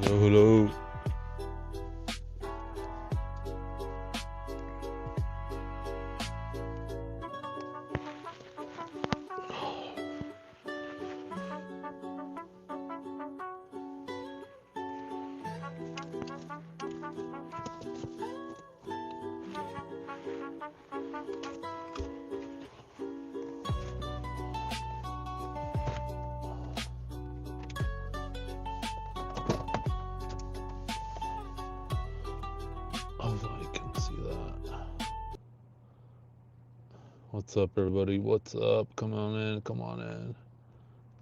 Hello, hello. Oh, I can see that. What's up, everybody? What's up? Come on in, come on in.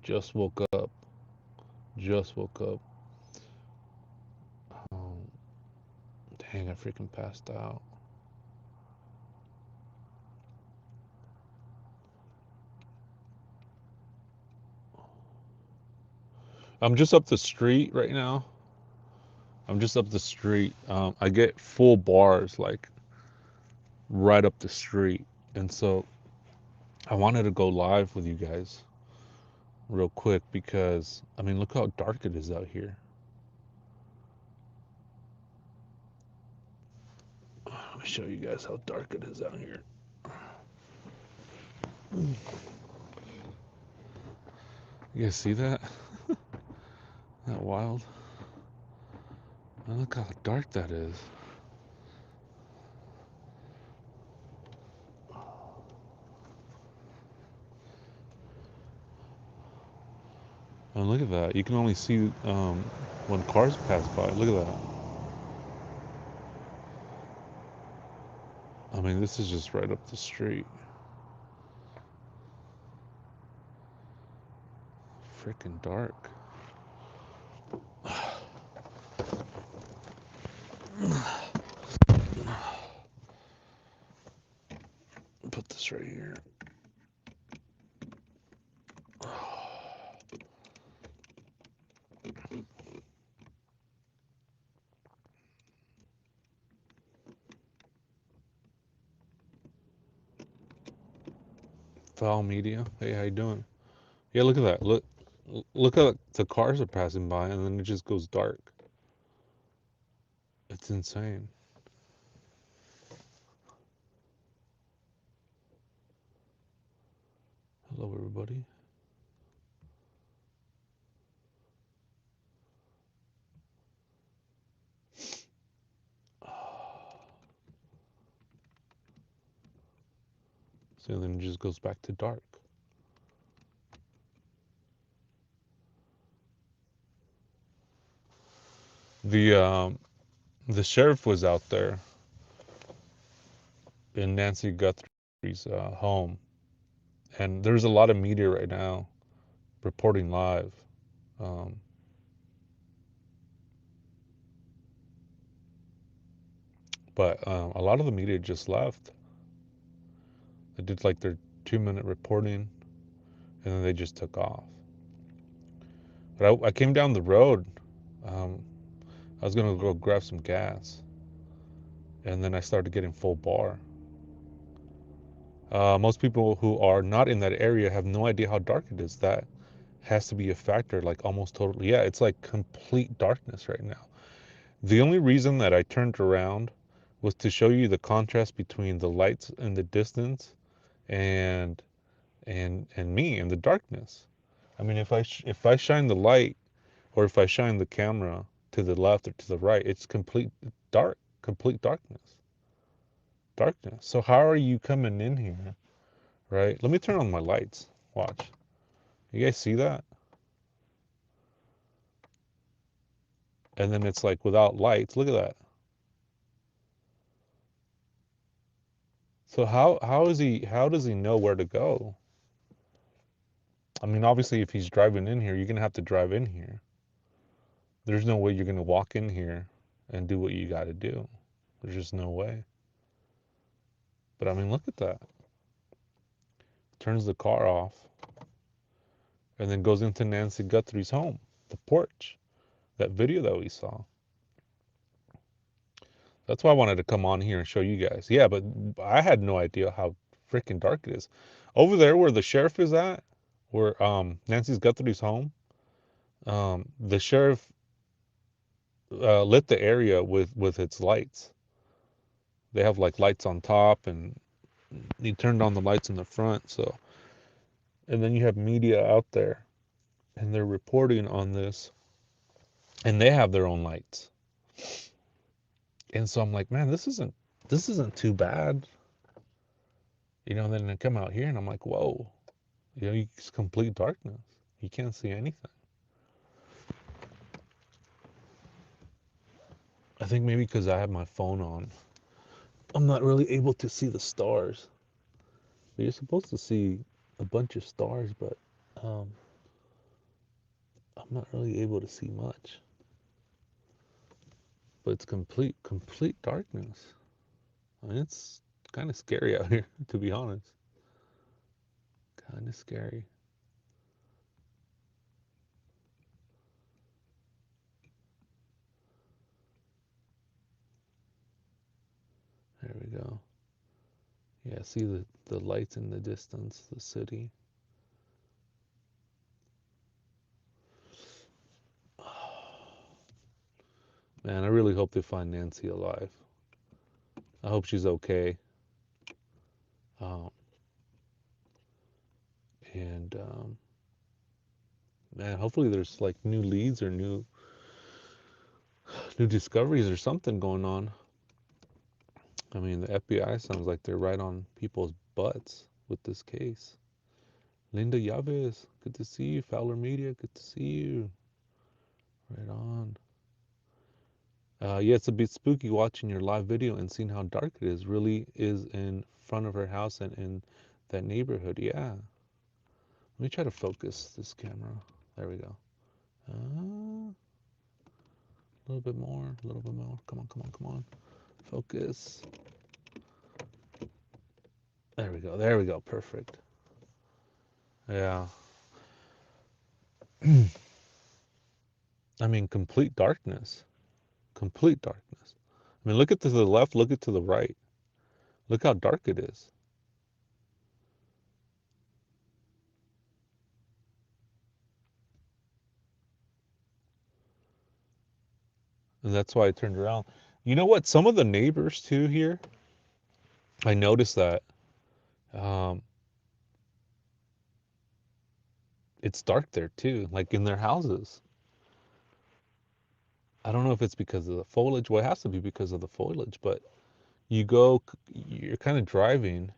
Just woke up. Just woke up. Um, Dang, I freaking passed out. I'm just up the street right now. I'm just up the street. I get full bars, like right up the street. And so I wanted to go live with you guys real quick because, I mean, look how dark it is out here. Let me show you guys how dark it is out here. You guys see that? That wild? And look how dark that is. And look at that. You can only see when cars pass by. Look at that. I mean, this is just right up the street. Freaking dark. Put this right here. Foul media. Hey, how you doing? Yeah, look at that. Look at the cars are passing by, and then it just goes dark. It's insane. Hello, everybody. So then it just goes back to dark. The um, the sheriff was out there in Nancy Guthrie's home, and there's a lot of media right now reporting live. Um, but a lot of the media just left. They did like their 2 minute reporting, and then they just took off. But I came down the road. Um, I was gonna go grab some gas, and then I started getting full bar. Most people who are not in that area have no idea how dark it is. That has to be a factor, like almost totally. Yeah, it's like complete darkness right now. The only reason that I turned around was to show you the contrast between the lights in the distance and and me in the darkness. I mean, if I shine the light or if I shine the camera to the left or to the right, it's complete dark, complete darkness, darkness. So how are you coming in here, right? Let me turn on my lights. Watch. You guys see that? And then it's like without lights. Look at that. So how does he know where to go? I mean, obviously if he's driving in here, you're gonna have to drive in here. There's no way you're gonna walk in here and do what you gotta do. There's just no way. But I mean, look at that. Turns the car off and then goes into Nancy Guthrie's home, the porch, that video that we saw. That's why I wanted to come on here and show you guys. Yeah, but I had no idea how freaking dark it is. Over there where the sheriff is at, where Nancy's Guthrie's home, the sheriff lit the area with its lights. They have like lights on top, and you turned on the lights in the front. So, and then you have media out there, and they're reporting on this, and they have their own lights. And so I'm like, man, this isn't too bad, And then I come out here, and I'm like, whoa, it's complete darkness. You can't see anything. I think maybe because I have my phone on, I'm not really able to see the stars. You're supposed to see a bunch of stars, but um, I'm not really able to see much. But it's complete darkness. I mean, it's kind of scary out here, to be honest. Kind of scary. There we go. Yeah, see the lights in the distance, the city. Man, I really hope they find Nancy alive. I hope she's okay. Um, and man, hopefully there's like new leads or new discoveries or something going on. I mean, the FBI sounds like they're right on people's butts with this case. Linda Yaves, good to see you. Fowler Media, good to see you. Right on. Yeah, it's a bit spooky watching your live video and seeing how dark it is. Really is in front of her house and in that neighborhood. Yeah. Let me try to focus this camera. There we go. A little bit more, a little bit more. Come on, come on, come on. Focus. There we go. There we go. Perfect. Yeah. I mean, complete darkness. Complete darkness. I mean, look at to the left, look at to the right. Look how dark it is. And that's why I turned around. You know what? Some of the neighbors too here, I noticed that um, it's dark there too, like in their houses. I don't know if it's because of the foliage. Well, it has to be because of the foliage. But you're kind of driving,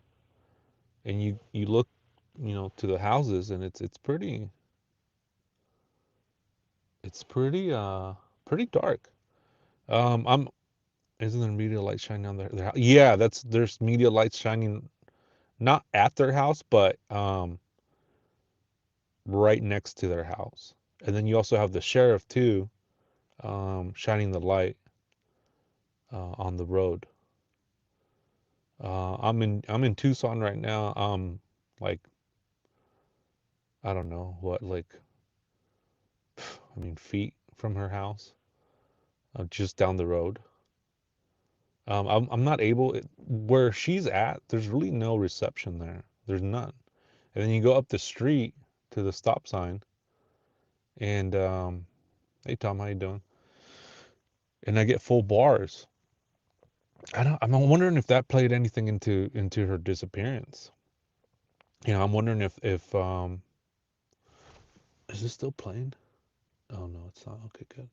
and you look, to the houses, and it's pretty dark. I'm Isn't there media light shining on their house? Yeah, there's media lights shining not at their house, but right next to their house. And then you also have the sheriff too, shining the light on the road. I'm in Tucson right now. Like I don't know what, like I mean feet from her house, just down the road. I'm not able where she's at. There's really no reception there. There's none. And then you go up the street to the stop sign, and hey Tom, how you doing? And I get full bars. I'm wondering if that played anything into her disappearance. I'm wondering if is this still playing? Oh no, it's not. Okay, good.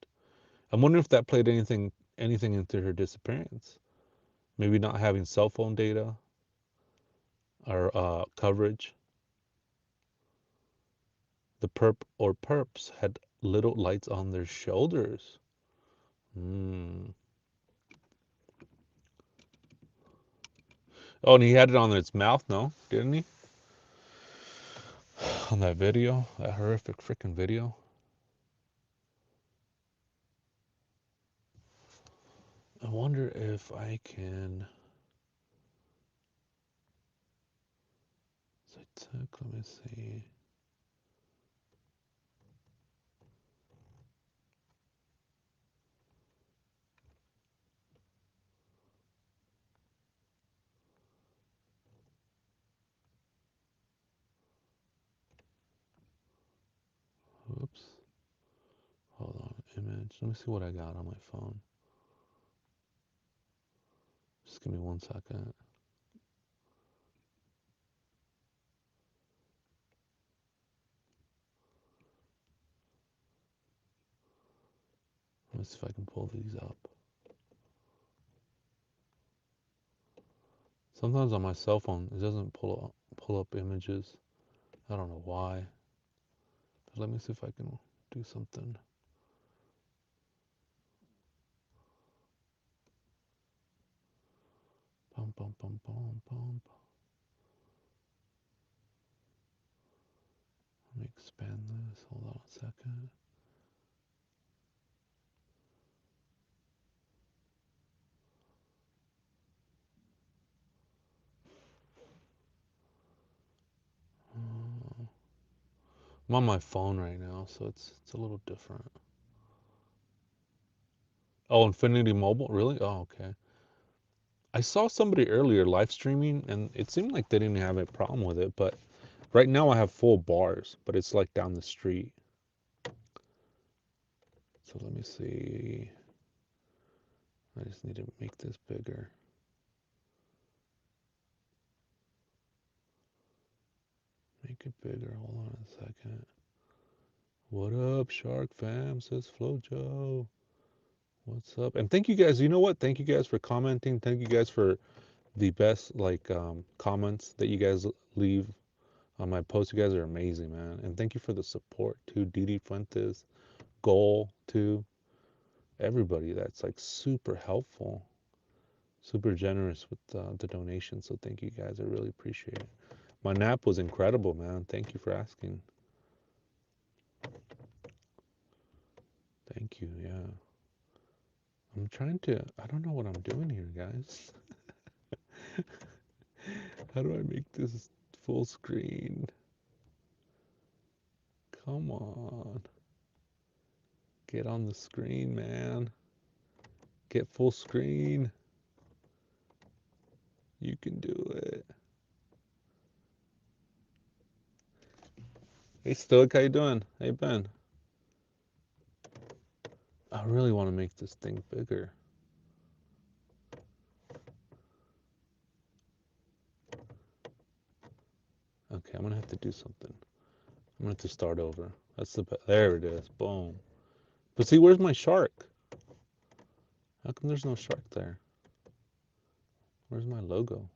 I'm wondering if that played anything into her disappearance. Maybe not having cell phone data or coverage. The perps had little lights on their shoulders. Hmm. Oh, and he had it on its mouth, no? Didn't he? On that video, that horrific freaking video. I wonder if I can. So I took, let me see. Oops. Hold on. image. Let me see what I got on my phone. Just give me 1 second. Let me see if I can pull these up. Sometimes on my cell phone, it doesn't pull up images. I don't know why. But let me see if I can do something. Bum, bum, bum, bum, bum. Let me expand this. Hold on a second. I'm on my phone right now, so it's a little different. Oh, Infinity Mobile? Really? Oh, okay. I saw somebody earlier live streaming, and it seemed like they didn't have a problem with it, but right now I have full bars, but it's like down the street. So let me see. I just need to make this bigger. Make it bigger. Hold on a second. What up, Shark Fam? Says Flojo. What's up? And thank you guys. You know what? Thank you guys for commenting. Thank you guys for the best comments that you guys leave on my posts. You guys are amazing, man. And thank you for the support too. Didi Fuentes, Goal too. Everybody that's like super helpful, super generous with the donation. So thank you guys. I really appreciate it. My nap was incredible, man. Thank you for asking. Thank you. Yeah. I'm trying to, I don't know what I'm doing here, guys. How do I make this full screen? Come on. Get on the screen, man. Get full screen. You can do it. Hey, Stoic, how you doing? Hey, Ben. I really want to make this thing bigger. Okay, I'm gonna have to do something. I'm gonna have to start over. That's the there it is. Boom. But see, where's my shark? How come there's no shark there? Where's my logo?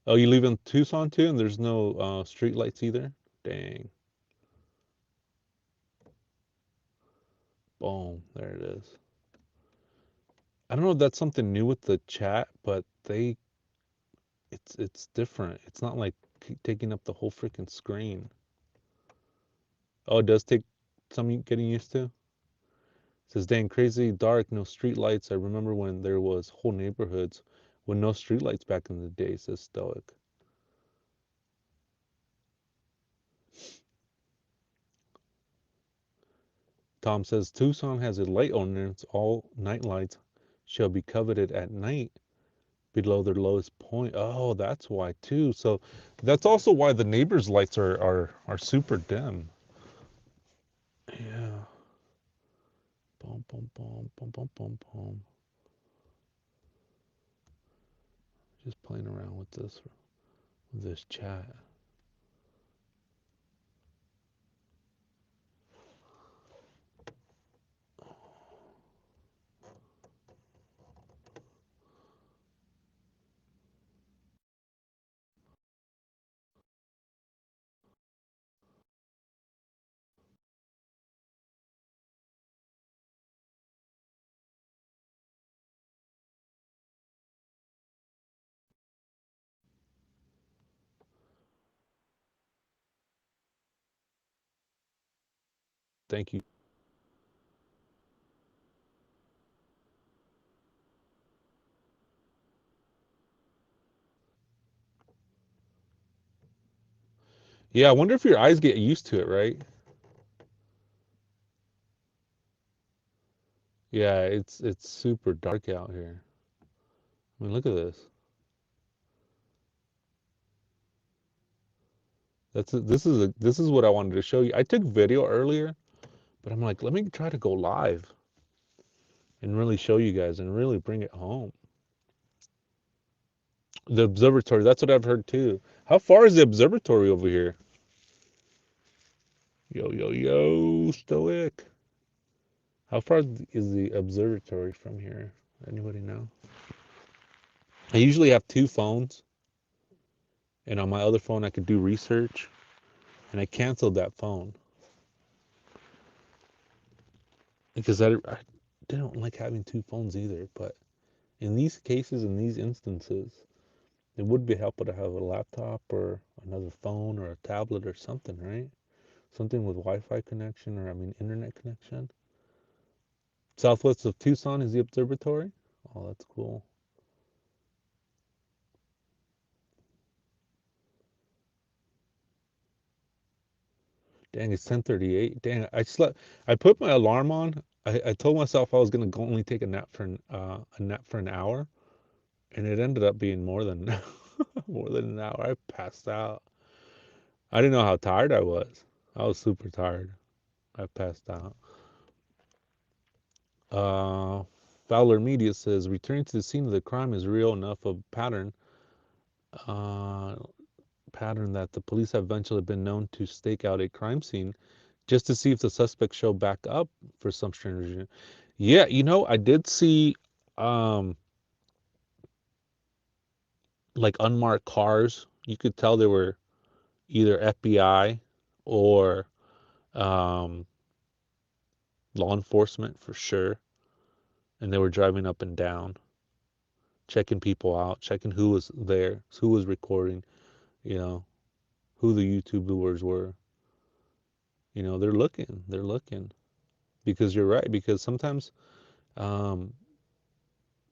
Oh, you live in Tucson too, and there's no street lights either? Dang. Boom. There it is. I don't know if that's something new with the chat, but it's different. It's not like taking up the whole freaking screen. Oh, it does take some getting used to. It says, dang, crazy dark, no street lights. I remember when there was whole neighborhoods with no street lights back in the day, says Stoic. Tom says, Tucson has a light ordinance. All night lights shall be coveted at night below their lowest point. Oh, that's why too. So that's also why the neighbors' lights are super dim. Yeah. Boom, boom, boom, boom, boom, boom, boom. Just playing around with this chat. Thank you. Yeah, I wonder if your eyes get used to it, right? Yeah, it's super dark out here. I mean, look at this. This is what I wanted to show you. I took video earlier, but I'm like, let me try to go live and really show you guys and really bring it home. The observatory, that's what I've heard too. How far is the observatory over here? Yo, yo, yo, Stoic. How far is the observatory from here? Anybody know? I usually have two phones, and on my other phone I could do research, and I canceled that phone because I don't like having two phones either. But in these cases, in these instances, it would be helpful to have a laptop or another phone or a tablet or something, right? Something with Wi-Fi connection or, I mean, internet connection. Southwest of Tucson is the observatory. Oh, that's cool. Dang, it's 10:38. Dang, I slept. I put my alarm on. I told myself I was gonna go only take a nap for an hour, and it ended up being more than more than an hour. I passed out. I didn't know how tired I was. I was super tired. I passed out. Uh, Fowler Media says returning to the scene of the crime is real enough of uh, pattern that the police have eventually been known to stake out a crime scene just to see if the suspects show back up for some strange reason. Yeah, I did see um like unmarked cars. You could tell they were either FBI or um law enforcement for sure, and they were driving up and down, checking people out, checking who was there, who was recording, you know, who the YouTubers were. They're looking because you're right, because sometimes um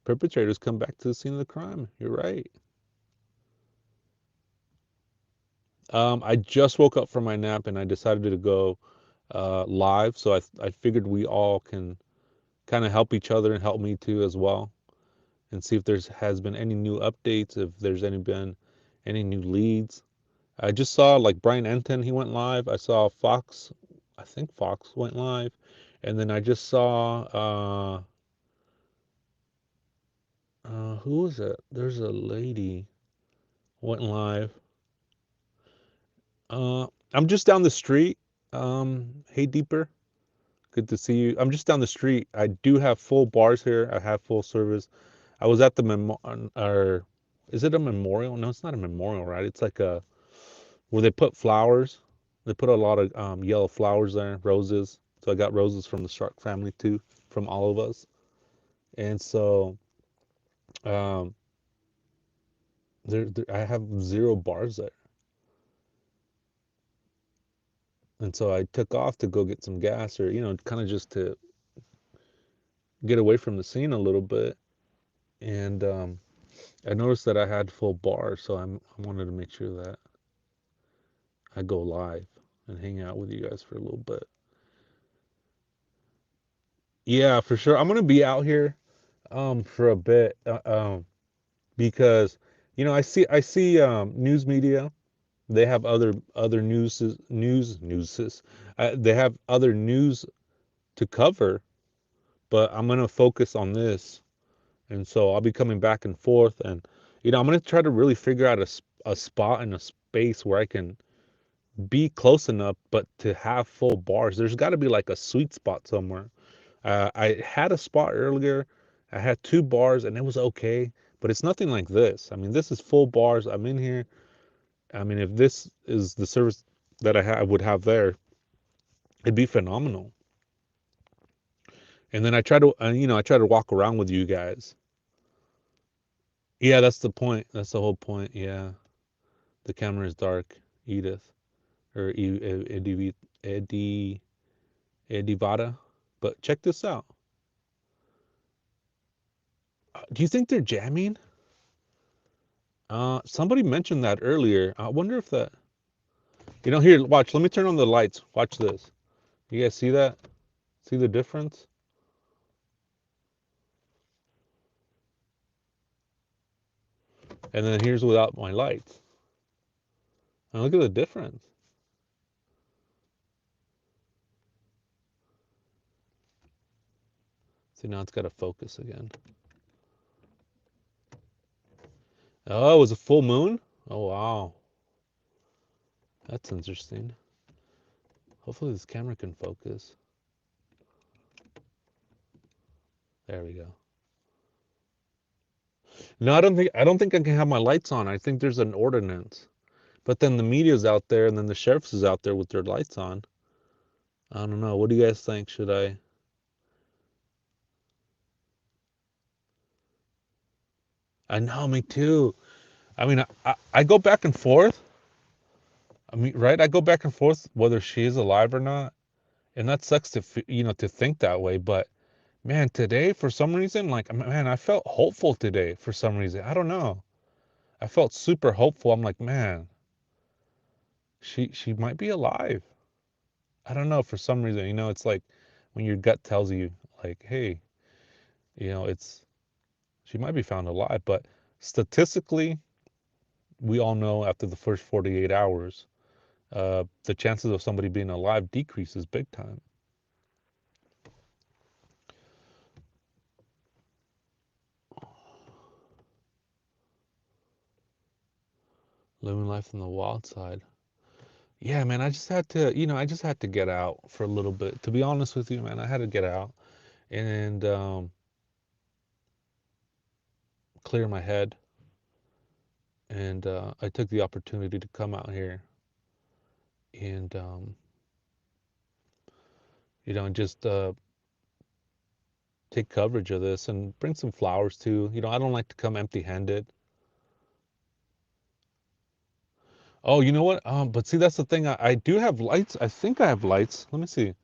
perpetrators come back to the scene of the crime. You're right. I just woke up from my nap and I decided to go live. So I figured we all can kind of help each other and help me too as well, and see if there's has been any new updates, if there's been any new leads. I just saw like Brian Enton, he went live. I saw Fox, I think Fox went live, and then I just saw who was it? There's a lady went live. Uh, I'm just down the street. Hey Deeper, good to see you. I'm just down the street. I do have full bars here. I have full service. I was at the or is it a memorial? No, it's not a memorial, right? It's like a where they put flowers. They put a lot of yellow flowers there, roses. So I got roses from the Shark family too, from all of us. And so um, I have zero bars there. And so I took off to go get some gas, or kind of just to get away from the scene a little bit. And I noticed that I had full bars, so I wanted to make sure that I go live and hang out with you guys for a little bit. Yeah, for sure. I'm gonna be out here for a bit because I see news media. They have other news. They have other news to cover, but I'm gonna focus on this, and so I'll be coming back and forth, and I'm gonna try to really figure out a spot and a space where I can be close enough, but to have full bars. There's got to be like a sweet spot somewhere. I had a spot earlier. I had two bars and it was okay, but it's nothing like this. I mean, this is full bars. I'm in here. I mean, if this is the service that I would have there, it'd be phenomenal. And then I try to walk around with you guys. Yeah, that's the point. That's the whole point. Yeah, the camera is dark. Edith or Eddie Vada. But check this out. Do you think they're jamming? Somebody mentioned that earlier. I wonder if that. Here, watch. Let me turn on the lights. Watch this. You guys see that? See the difference? And then here's without my lights. And look at the difference. See, now it's got to focus again. Oh, it was a full moon? Oh, wow. That's interesting. Hopefully this camera can focus. There we go. No, I don't think I can have my lights on. I think there's an ordinance. But then the media's out there and then the sheriff's is out there with their lights on. I don't know. What do you guys think? Should I? I know, me too. I mean, I go back and forth. I mean, right? I go back and forth whether she is alive or not. And that sucks to, to think that way. But man, today, for some reason, like, man, I felt hopeful today for some reason. I don't know. I felt super hopeful. I'm like, man, she might be alive. I don't know, for some reason, it's like when your gut tells you, like, hey, it's she might be found alive, but statistically, we all know after the first 48 hours, the chances of somebody being alive decreases big time. Living life on the wild side. Yeah, man, I just had to get out for a little bit. To be honest with you, man, I had to get out and clear my head. And I took the opportunity to come out here and, and just take coverage of this and bring some flowers too. I don't like to come empty-handed. Oh, you know what? But see, that's the thing. I do have lights. I think I have lights. Let me see.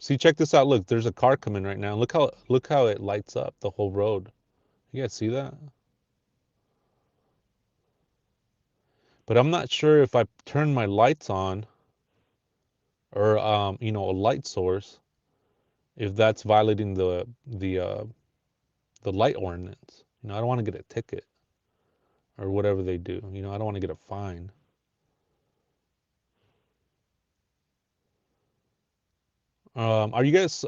See, check this out. Look, there's a car coming right now. Look how it lights up the whole road. You guys see that? But I'm not sure if I turn my lights on or a light source, if that's violating the light ordinance. I don't want to get a ticket or whatever they do. I don't want to get a fine. Are you guys?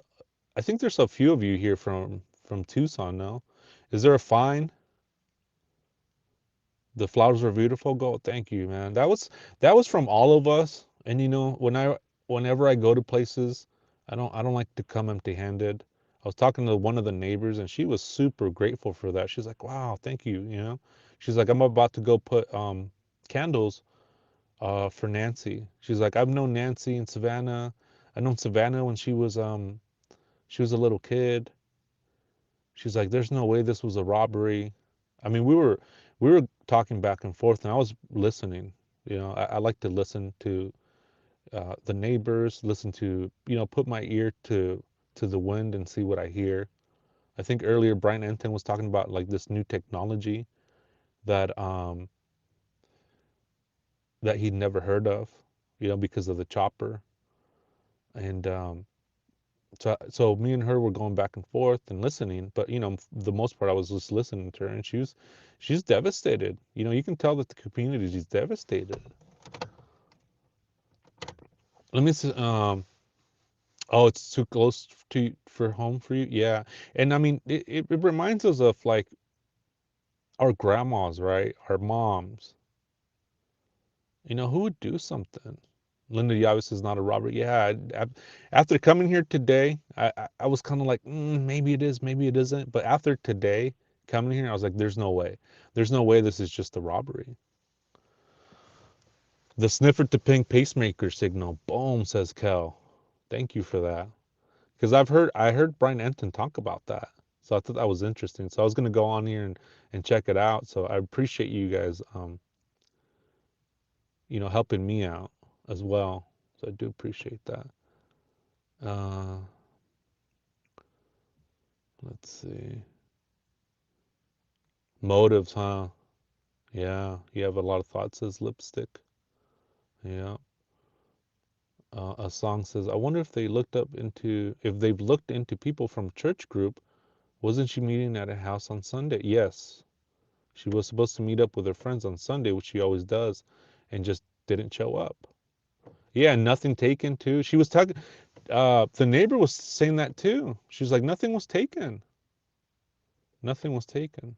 I think there's a few of you here from Tucson now. Is there a fine? The flowers were beautiful. Go, thank you, man. That was from all of us. And whenever I go to places, I don't like to come empty-handed. I was talking to one of the neighbors, and she was super grateful for that. She's like, "Wow, thank you." She's like, "I'm about to go put candles for Nancy." She's like, "I've known Nancy in Savannah. I known Savannah when she was a little kid." She's like, "There's no way this was a robbery." I mean, we were talking back and forth, and I was listening. I like to listen to the neighbors, listen to, put my ear to the wind and see what I hear. I think earlier Brian Enton was talking about like this new technology that that he'd never heard of, because of the chopper. And so me and her were going back and forth and listening, but the most part I was just listening to her, and she's devastated. You can tell that the community is devastated. Let me see. Oh, it's too close to for home for you. Yeah, and I mean it reminds us of like our grandmas, right? Our moms. Who would do something? Linda Yavis is not a robber. Yeah, after coming here today, I was kind of like, maybe it is, maybe it isn't. But after today, coming here, I was like, there's no way. There's no way this is just a robbery. The sniffer to ping pacemaker signal. Boom, says Kel. Thank you for that. Because I heard Brian Enton talk about that. So I thought that was interesting. So I was gonna go on here and check it out. So I appreciate you guys helping me out as well. So I do appreciate that. Uh, let's see. Motives, huh? Yeah, you have a lot of thoughts, says Lipstick. Yeah. A song says, I wonder if they've looked into people from church group. Wasn't she meeting at a house on Sunday? Yes. She was supposed to meet up with her friends on Sunday, which she always does, and just didn't show up. Yeah, nothing taken too. She was talking. The neighbor was saying that too. She's like, nothing was taken. Nothing was taken.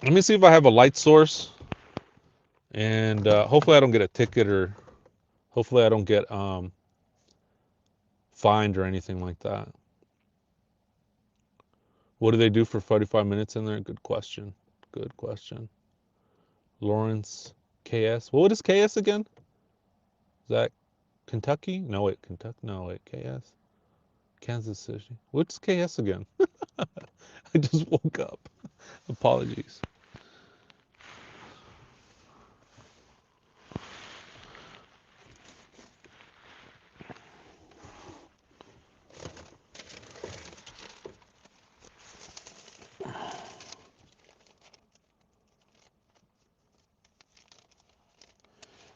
Let me see if I have a light source, and hopefully I don't get a ticket, or hopefully I don't get fined or anything like that. What do they do for 45 minutes in there? Good question. Good question. Lawrence, KS. What is KS again? Is that Kentucky? No, wait, Kentucky. No, wait, KS. Kansas City. What's KS again? I just woke up. Apologies.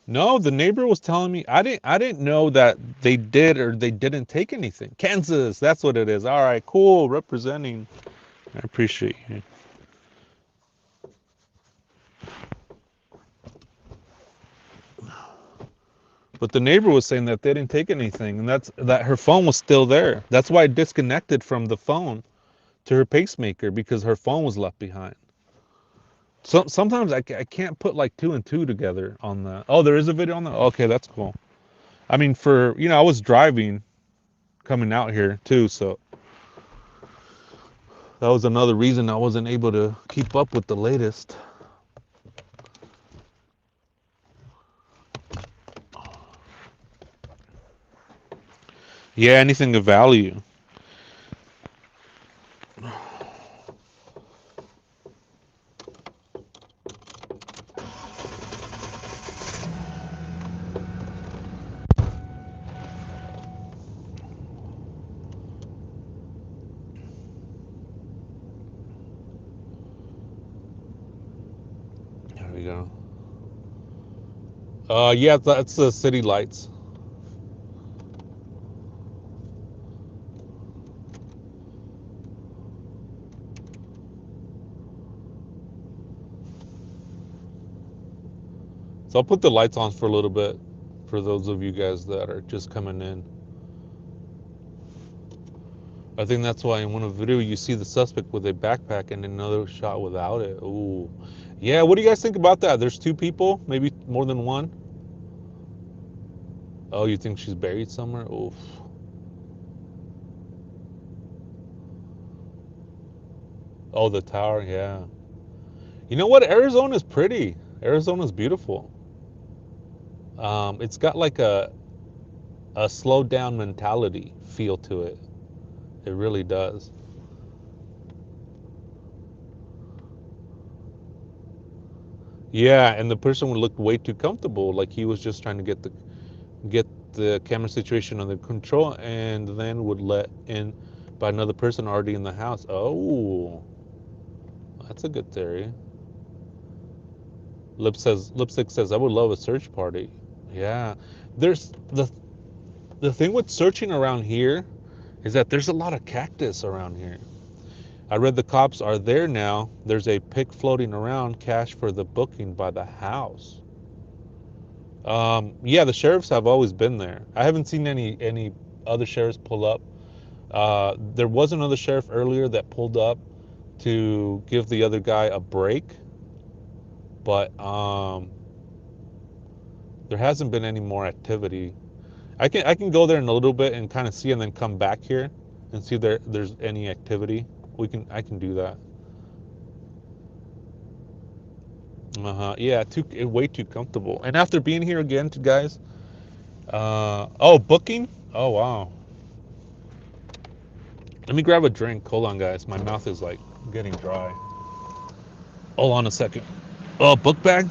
No, the neighbor was telling me, I didn't know that they did or they didn't take anything. Kansas, that's what it is. All right, cool, representing. I appreciate you. But the neighbor was saying that they didn't take anything, and that her phone was still there. That's why it disconnected from the phone to her pacemaker, because her phone was left behind. So sometimes I can't put like two and two together on that. Oh, there is a video on that? Okay, that's cool. I mean, I was driving coming out here too, so that was another reason I wasn't able to keep up with the latest. Yeah, anything of value. There we go. Yeah, that's the city lights. So I'll put the lights on for a little bit for those of you guys that are just coming in. I think that's why in one of the video you see the suspect with a backpack and another shot without it. Ooh. Yeah, what do you guys think about that? There's two people, maybe more than one. Oh, you think she's buried somewhere? Oof. Oh, the tower, yeah. You know what? Arizona's pretty. Arizona's beautiful. It's got like a slowed down mentality feel to it. It really does. Yeah, and the person looked way too comfortable, like he was just trying to get the camera situation under control, and then would let in by another person already in the house. Oh, that's a good theory. Lipstick says I would love a search party. Yeah, there's the thing with searching around here is that there's a lot of cactus around here. I read the cops are there now. There's a pic floating around, cash for the booking by the house. Yeah, the sheriffs have always been there. I haven't seen any other sheriffs pull up. There was another sheriff earlier that pulled up to give the other guy a break, but there hasn't been any more activity. I can go there in a little bit and kind of see, and then come back here and see if there's any activity. I can do that. Yeah, way too comfortable. And after being here again, guys. Oh, booking. Oh wow. Let me grab a drink. Hold on, guys. My mouth is like getting dry. Hold on a second. Oh, book bag.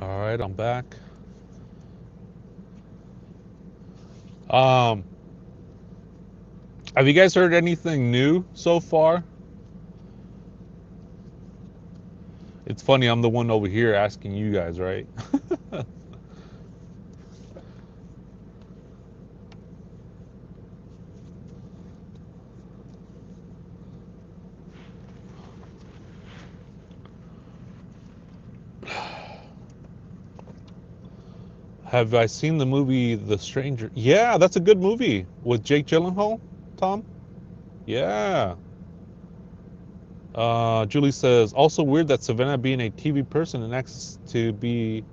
All right, I'm back. Um, have you guys heard anything new so far? It's funny, I'm the one over here asking you guys, right? Have I seen the movie The Stranger? Yeah, that's a good movie with Jake Gyllenhaal, Tom. Yeah. Julie says, also weird that Savannah, being a TV person and access to be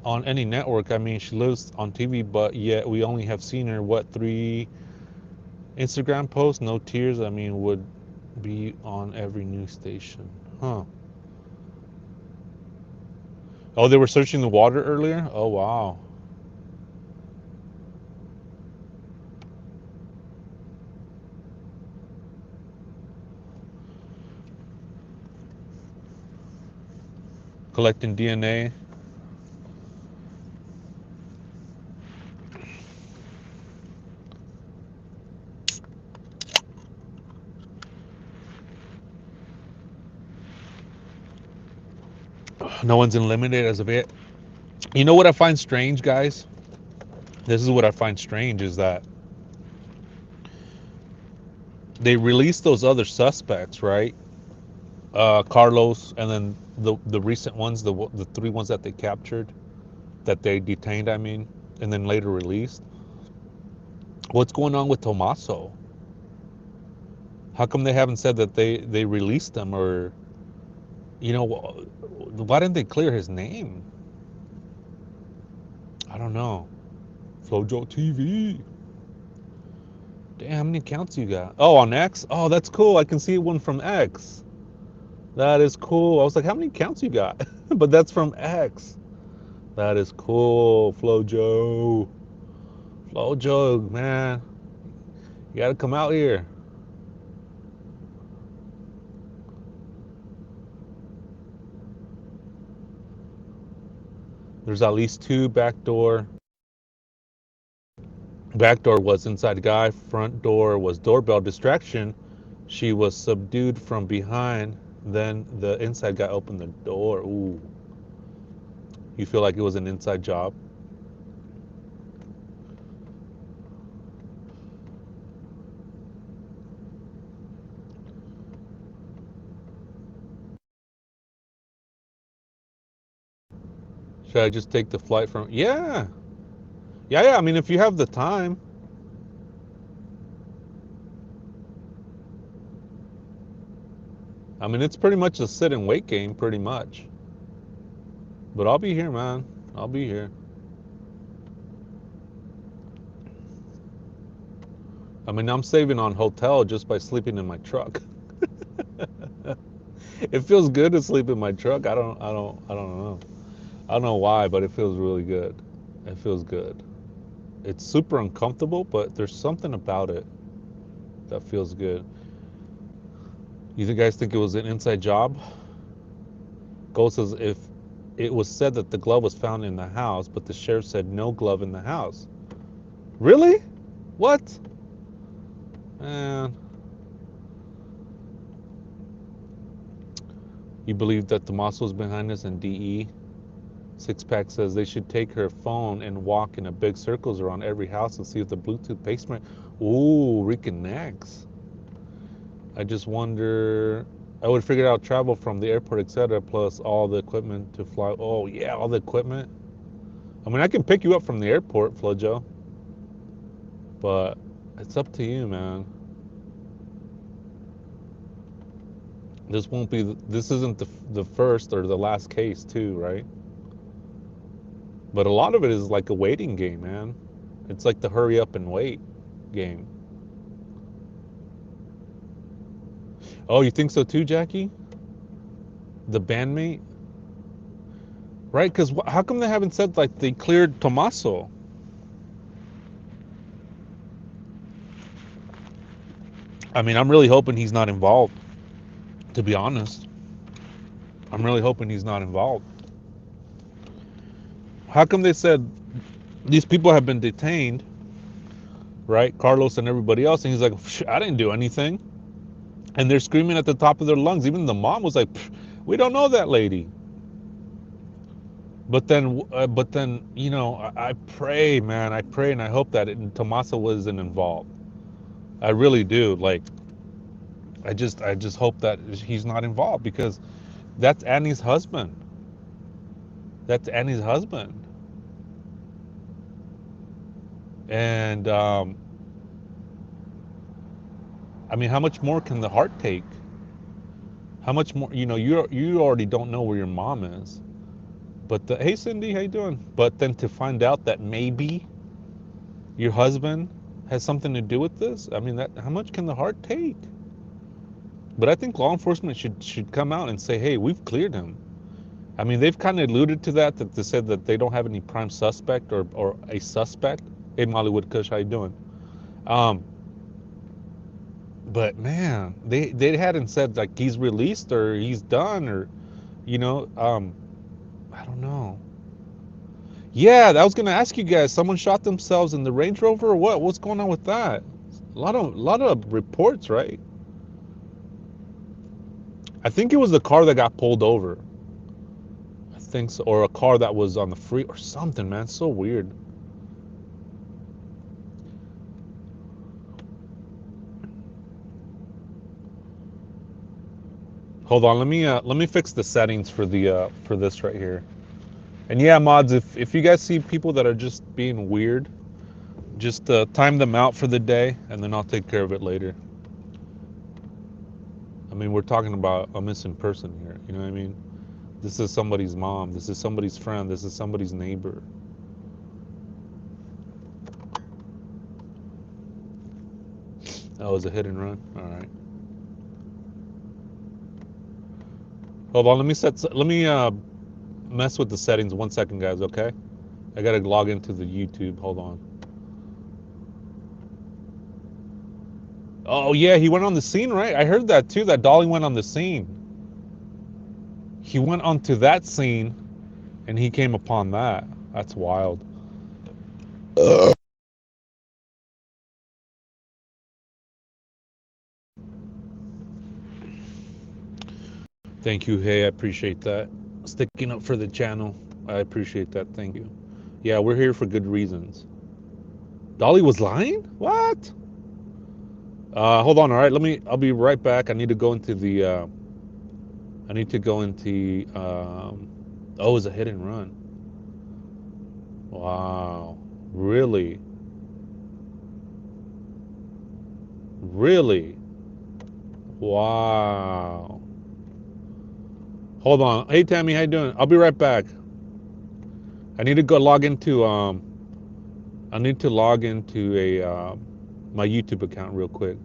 on any network. I mean, she lives on TV, but yet we only have seen her, what, 3 Instagram posts? No tears. I mean, would be on every news station. Huh. Oh, they were searching the water earlier? Oh, wow. Collecting DNA. No one's eliminated as of yet. You know what I find strange, guys? This is what I find strange is that they released those other suspects, right? Carlos, and then the recent ones, the 3 ones that they captured, that they detained, I mean, and then later released. What's going on with Tomaso? How come they haven't said that they released them, or why didn't they clear his name? I don't know. Flojo TV. Damn, how many accounts you got? Oh, on X? Oh, that's cool. I can see one from X. That is cool. I was like, how many accounts you got? But that's from X. That is cool, Flojo. Flojo, man. You gotta come out here. There's at least 2 backdoor. Back door was inside guy. Front door was doorbell distraction. She was subdued from behind. Then the inside guy opened the door. Ooh. You feel like it was an inside job? Should I just take the flight from? Yeah. Yeah. I mean, if you have the time. I mean, it's pretty much a sit and wait game, pretty much. But I'll be here, man. I'll be here. I mean, I'm saving on hotel just by sleeping in my truck. It feels good to sleep in my truck. I don't know. I don't know why, but it feels really good. It feels good. It's super uncomfortable, but there's something about it that feels good. You guys think it was an inside job? Gold says if it was said that the glove was found in the house, but the sheriff said no glove in the house. Really? What? Man. You believe that Tomaso's behind us and DE? Six Pack says they should take her phone and walk in a big circles around every house and see if the Bluetooth basement. Ooh, reconnects. I just wonder. I would figure out travel from the airport, etc., plus all the equipment to fly. Oh yeah, all the equipment. I mean, I can pick you up from the airport, Flojo, but it's up to you, man. This won't be. This isn't the first or the last case, too, right? But a lot of it is like a waiting game, man. It's like the hurry up and wait game. Oh, you think so too, Jackie? The bandmate, right? Because how come they haven't said like they cleared Tomaso? I mean, I'm really hoping he's not involved. To be honest, I'm really hoping he's not involved. How come they said these people have been detained, right? Carlos and everybody else, and he's like, I didn't do anything, and they're screaming at the top of their lungs. Even the mom was like, we don't know that lady. But then, you know, I pray, man, I pray, and I hope that Tomasa wasn't involved. I really do. Like, I just hope that he's not involved, because that's Annie's husband. That's Annie's husband. And I mean, how much more can the heart take? How much more? You know, you already don't know where your mom is. But hey, Cindy, how you doing? But then to find out that maybe your husband has something to do with this, I mean, that how much can the heart take? But I think law enforcement should come out and say, hey, we've cleared him. I mean, they've kind of alluded to that they said that they don't have any prime suspect or a suspect. Hey, Mollywood Kush, how you doing? Um, but man, they hadn't said like he's released or he's done, or you know, I don't know. Yeah, I was gonna ask you guys. Someone shot themselves in the Range Rover, or what? What's going on with that? A lot of reports, right? I think it was the car that got pulled over. I think so, or a car that was on the free or something. Man, so weird. Hold on, let me fix the settings for this right here. And yeah, mods, if you guys see people that are just being weird, just time them out for the day, and then I'll take care of it later. I mean, we're talking about a missing person here. You know what I mean? This is somebody's mom. This is somebody's friend. This is somebody's neighbor. Oh, it was a hit and run. All right. Hold on. Let me mess with the settings 1 second, guys. Okay. I gotta log into the YouTube. Hold on. Oh yeah, he went on the scene, right? I heard that too. That Dolly went on the scene. He went onto that scene, and he came upon that. That's wild. Thank you. Hey, I appreciate that. Sticking up for the channel. I appreciate that. Thank you. Yeah, we're here for good reasons. Dolly was lying? What? Hold on. All right, I'll be right back. I need to go into the. I need to go into. Oh, it's a hit and run. Wow. Really? Really? Wow. Hold on. Hey, Tammy, how you doing? I'll be right back. I need to go log into. I need to log into a my YouTube account real quick.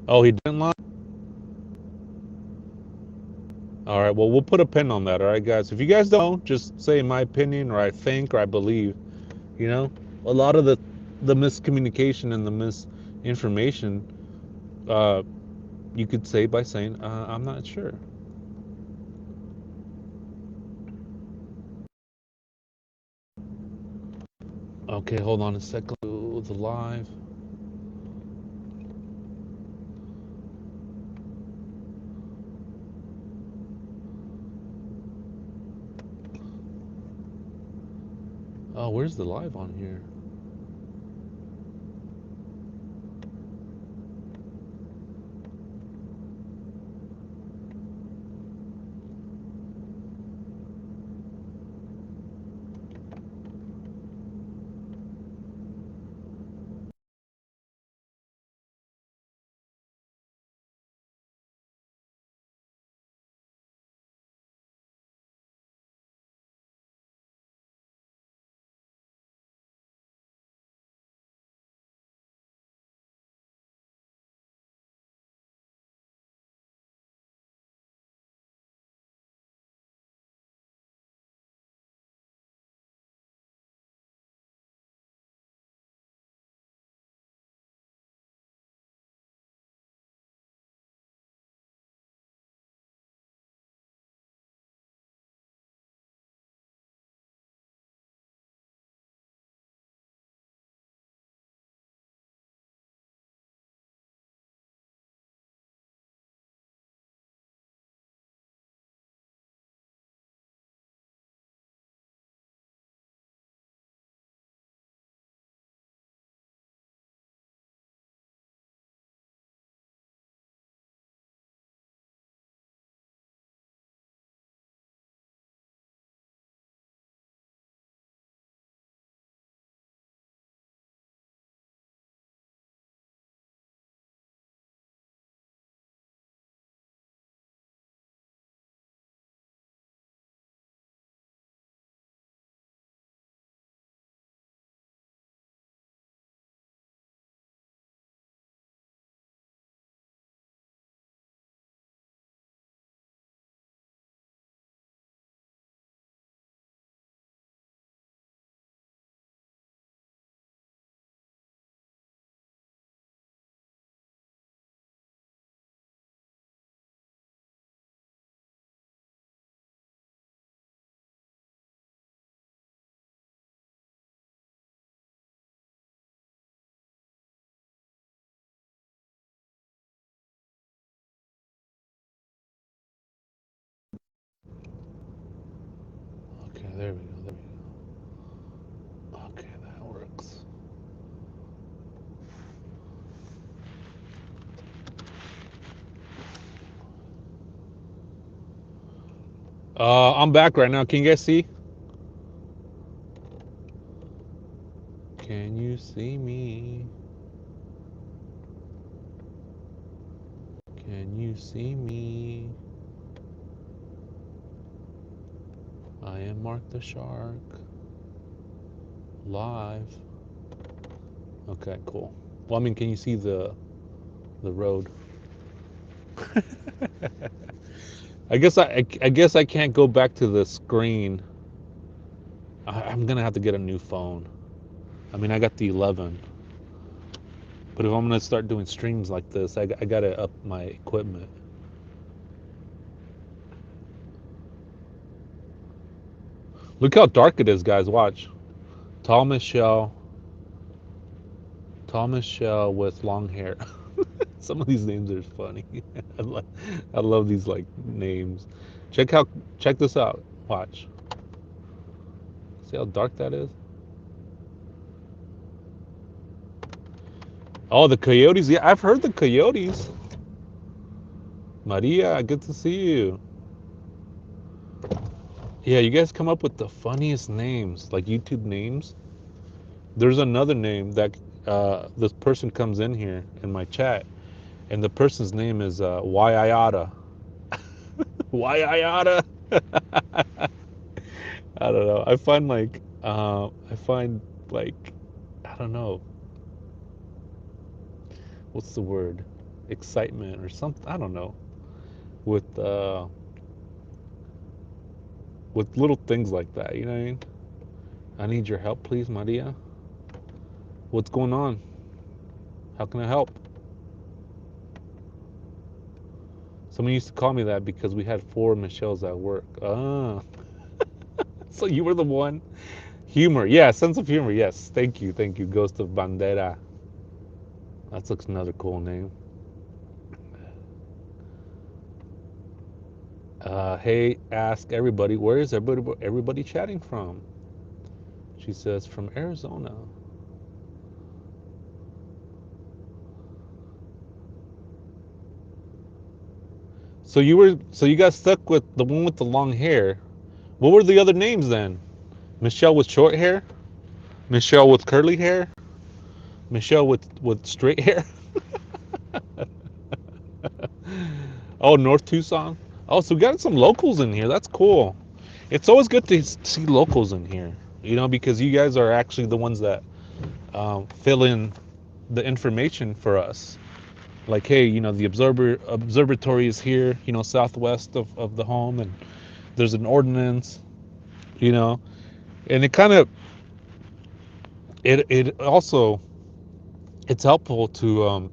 Oh, he didn't lie? All right, well, we'll put a pin on that. All right, guys. If you guys don't know, just say my opinion, or I think, or I believe. You know, a lot of the miscommunication and the misinformation, uh, you could say by saying, I'm not sure. Okay, hold on a second. The live. Oh, where's the live on here? there we go. There we go. Okay, that works. I'm back right now. Can you guys see? Can you see me? Can you see me? I am Mark the Shark. Live. Okay, cool. Well, I mean, can you see the road? I guess I can't go back to the screen. I'm gonna have to get a new phone. I mean, I got the 11, but if I'm gonna start doing streams like this, I gotta up my equipment. Look how dark it is, guys. Watch. Tall Michelle. Tall Michelle with long hair. Some of these names are funny. I love, I love these like names. Check how. Check this out. Watch. See how dark that is? Oh, the coyotes. Yeah, I've heard the coyotes. Maria, good to see you. Yeah, you guys come up with the funniest names, like YouTube names. There's another name that this person comes in here in my chat, and the person's name is Why I oughta. Why I oughta. I don't know. I find like I don't know what's the word, excitement or something. I don't know with little things like that. You know what I mean? I need your help, please, Maria. What's going on? How can I help? Someone used to call me that because we had 4 Michelles at work. Ah, so you were the one. Humor, yeah, sense of humor. Yes, thank you. Ghost of Bandera. That looks another cool name. Hey, ask everybody, where is everybody chatting from? She says from Arizona. So you got stuck with the one with the long hair. What were the other names then? Michelle with short hair, Michelle with curly hair, Michelle with straight hair. Oh, North Tucson. Oh, so we got some locals in here. That's cool. It's always good to see locals in here, because you guys are actually the ones that fill in the information for us. Like, hey, the observatory is here, southwest of the home, and there's an ordinance, you know, and it kind of it also it's helpful to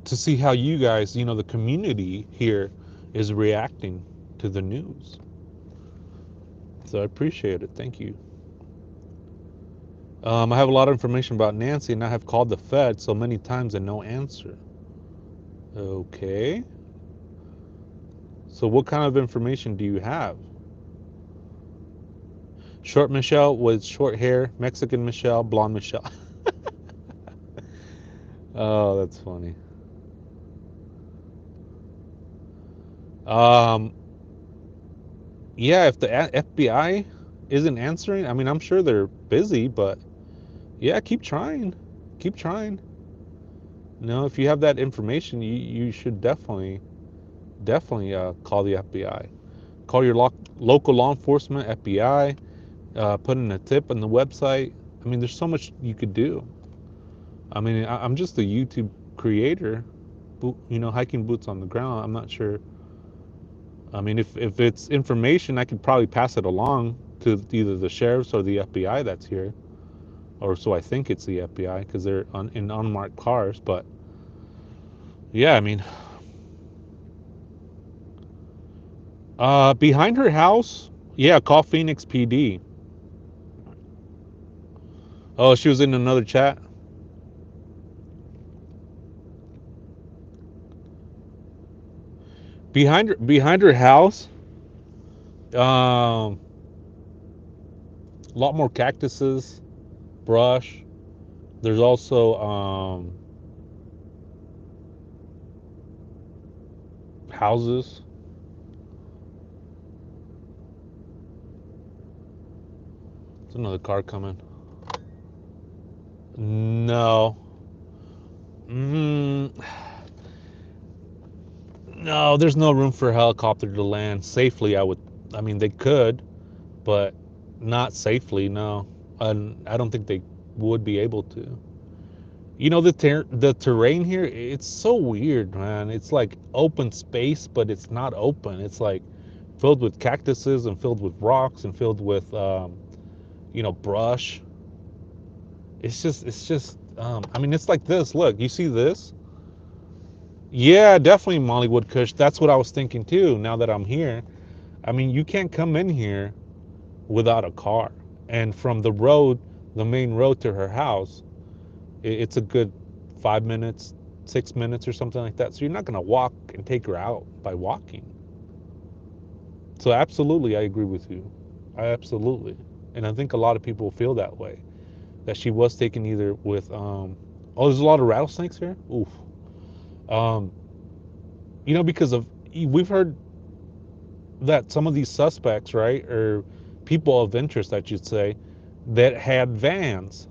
see how you guys, the community here is reacting to the news. So I appreciate it. Thank you. I have a lot of information about Nancy, and I have called the Fed so many times and no answer. Okay. So what kind of information do you have? Short Michelle with short hair, Mexican Michelle, blonde Michelle. Oh, that's funny. Um, yeah, if the FBI isn't answering, I mean, I'm sure they're busy, but yeah, keep trying. Keep trying. If you have that information, you should definitely call the FBI. Call your local law enforcement, FBI, put in a tip on the website. I mean, there's so much you could do. I mean, I'm just a YouTube creator, hiking boots on the ground. I'm not sure. I mean, if it's information, I could probably pass it along to either the sheriffs or the FBI that's here, or so I think it's the FBI because they're in unmarked cars. But yeah, I mean, behind her house, yeah, call Phoenix PD. Oh, she was in another chat. Behind her house, A lot more cactuses, brush. There's also houses. There's another car coming. No. Mm, no, there's no room for a helicopter to land safely. I mean, they could, but not safely. No, and I don't think they would be able to. You know, the terrain here, it's so weird, man. It's like open space, but it's not open. It's like filled with cactuses and filled with rocks and filled with brush. I mean, it's like this. Look, you see this? Yeah, definitely Mollywood Kush. That's what I was thinking too. Now that I'm here, I mean, you can't come in here without a car. And from the road, the main road to her house, it's a good 5 minutes, 6 minutes, or something like that. So you're not gonna walk and take her out by walking. So absolutely, I agree with you. I absolutely, and I think a lot of people feel that way. That she was taken either with oh, there's a lot of rattlesnakes here. Oof. Um, because of we've heard that some of these suspects, right, or people of interest, I should say, that had vans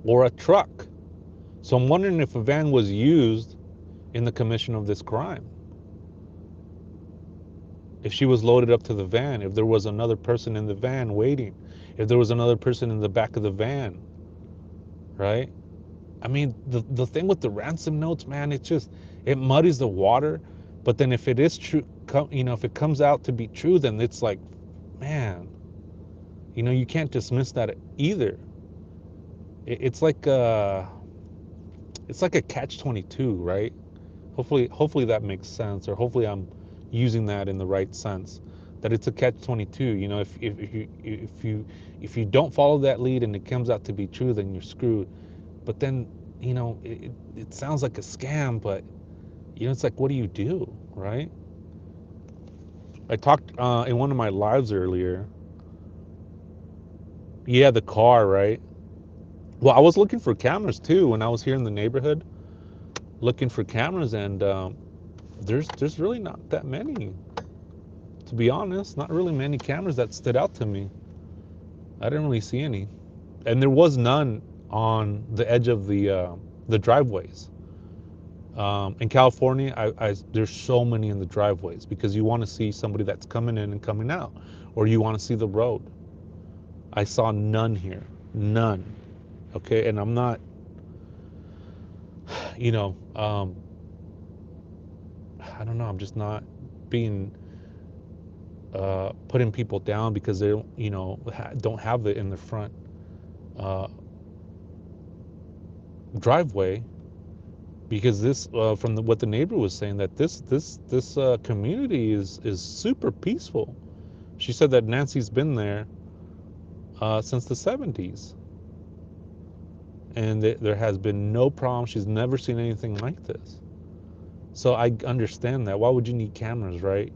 or a truck. So I'm wondering if a van was used in the commission of this crime. If she was loaded up to the van, if there was another person in the van waiting, if there was another person in the back of the van, right? I mean, the thing with the ransom notes, man, it muddies the water. But then if it is true, if it comes out to be true, then it's like, man, you can't dismiss that either. It's like a catch-22, right? Hopefully that makes sense, or hopefully I'm using that in the right sense. That it's a catch-22. If you don't follow that lead and it comes out to be true, then you're screwed. But then it sounds like a scam, but it's like, what do you do, right? I talked in one of my lives earlier. Yeah, the car, right? Well, I was looking for cameras too when I was here in the neighborhood, looking for cameras, and there's really not that many, to be honest. Not really many cameras that stood out to me. I didn't really see any, and there was none on the edge of the driveways. In California, there's so many in the driveways because you want to see somebody that's coming in and coming out, or you want to see the road. I saw none here, none. Okay, and I'm not, you know, um, I don't know. I'm just not being putting people down because they don't, don't have it in the front uh, driveway. Because this, from what the neighbor was saying, that this community is super peaceful. She said that Nancy's been there since the 70s, and there has been no problem. She's never seen anything like this. So I understand that. Why would you need cameras, right?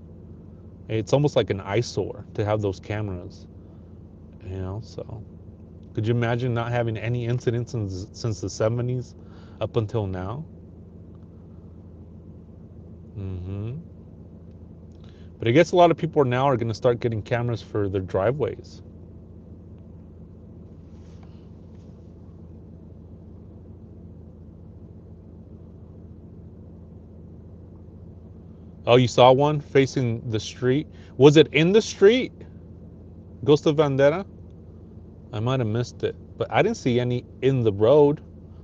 It's almost like an eyesore to have those cameras, So could you imagine not having any incidents since the 70s up until now? hmm But I guess a lot of people now are going to start getting cameras for their driveways. Oh, you saw one facing the street? Was it in the street? Ghost of Vandera? I might have missed it, but I didn't see any in the road,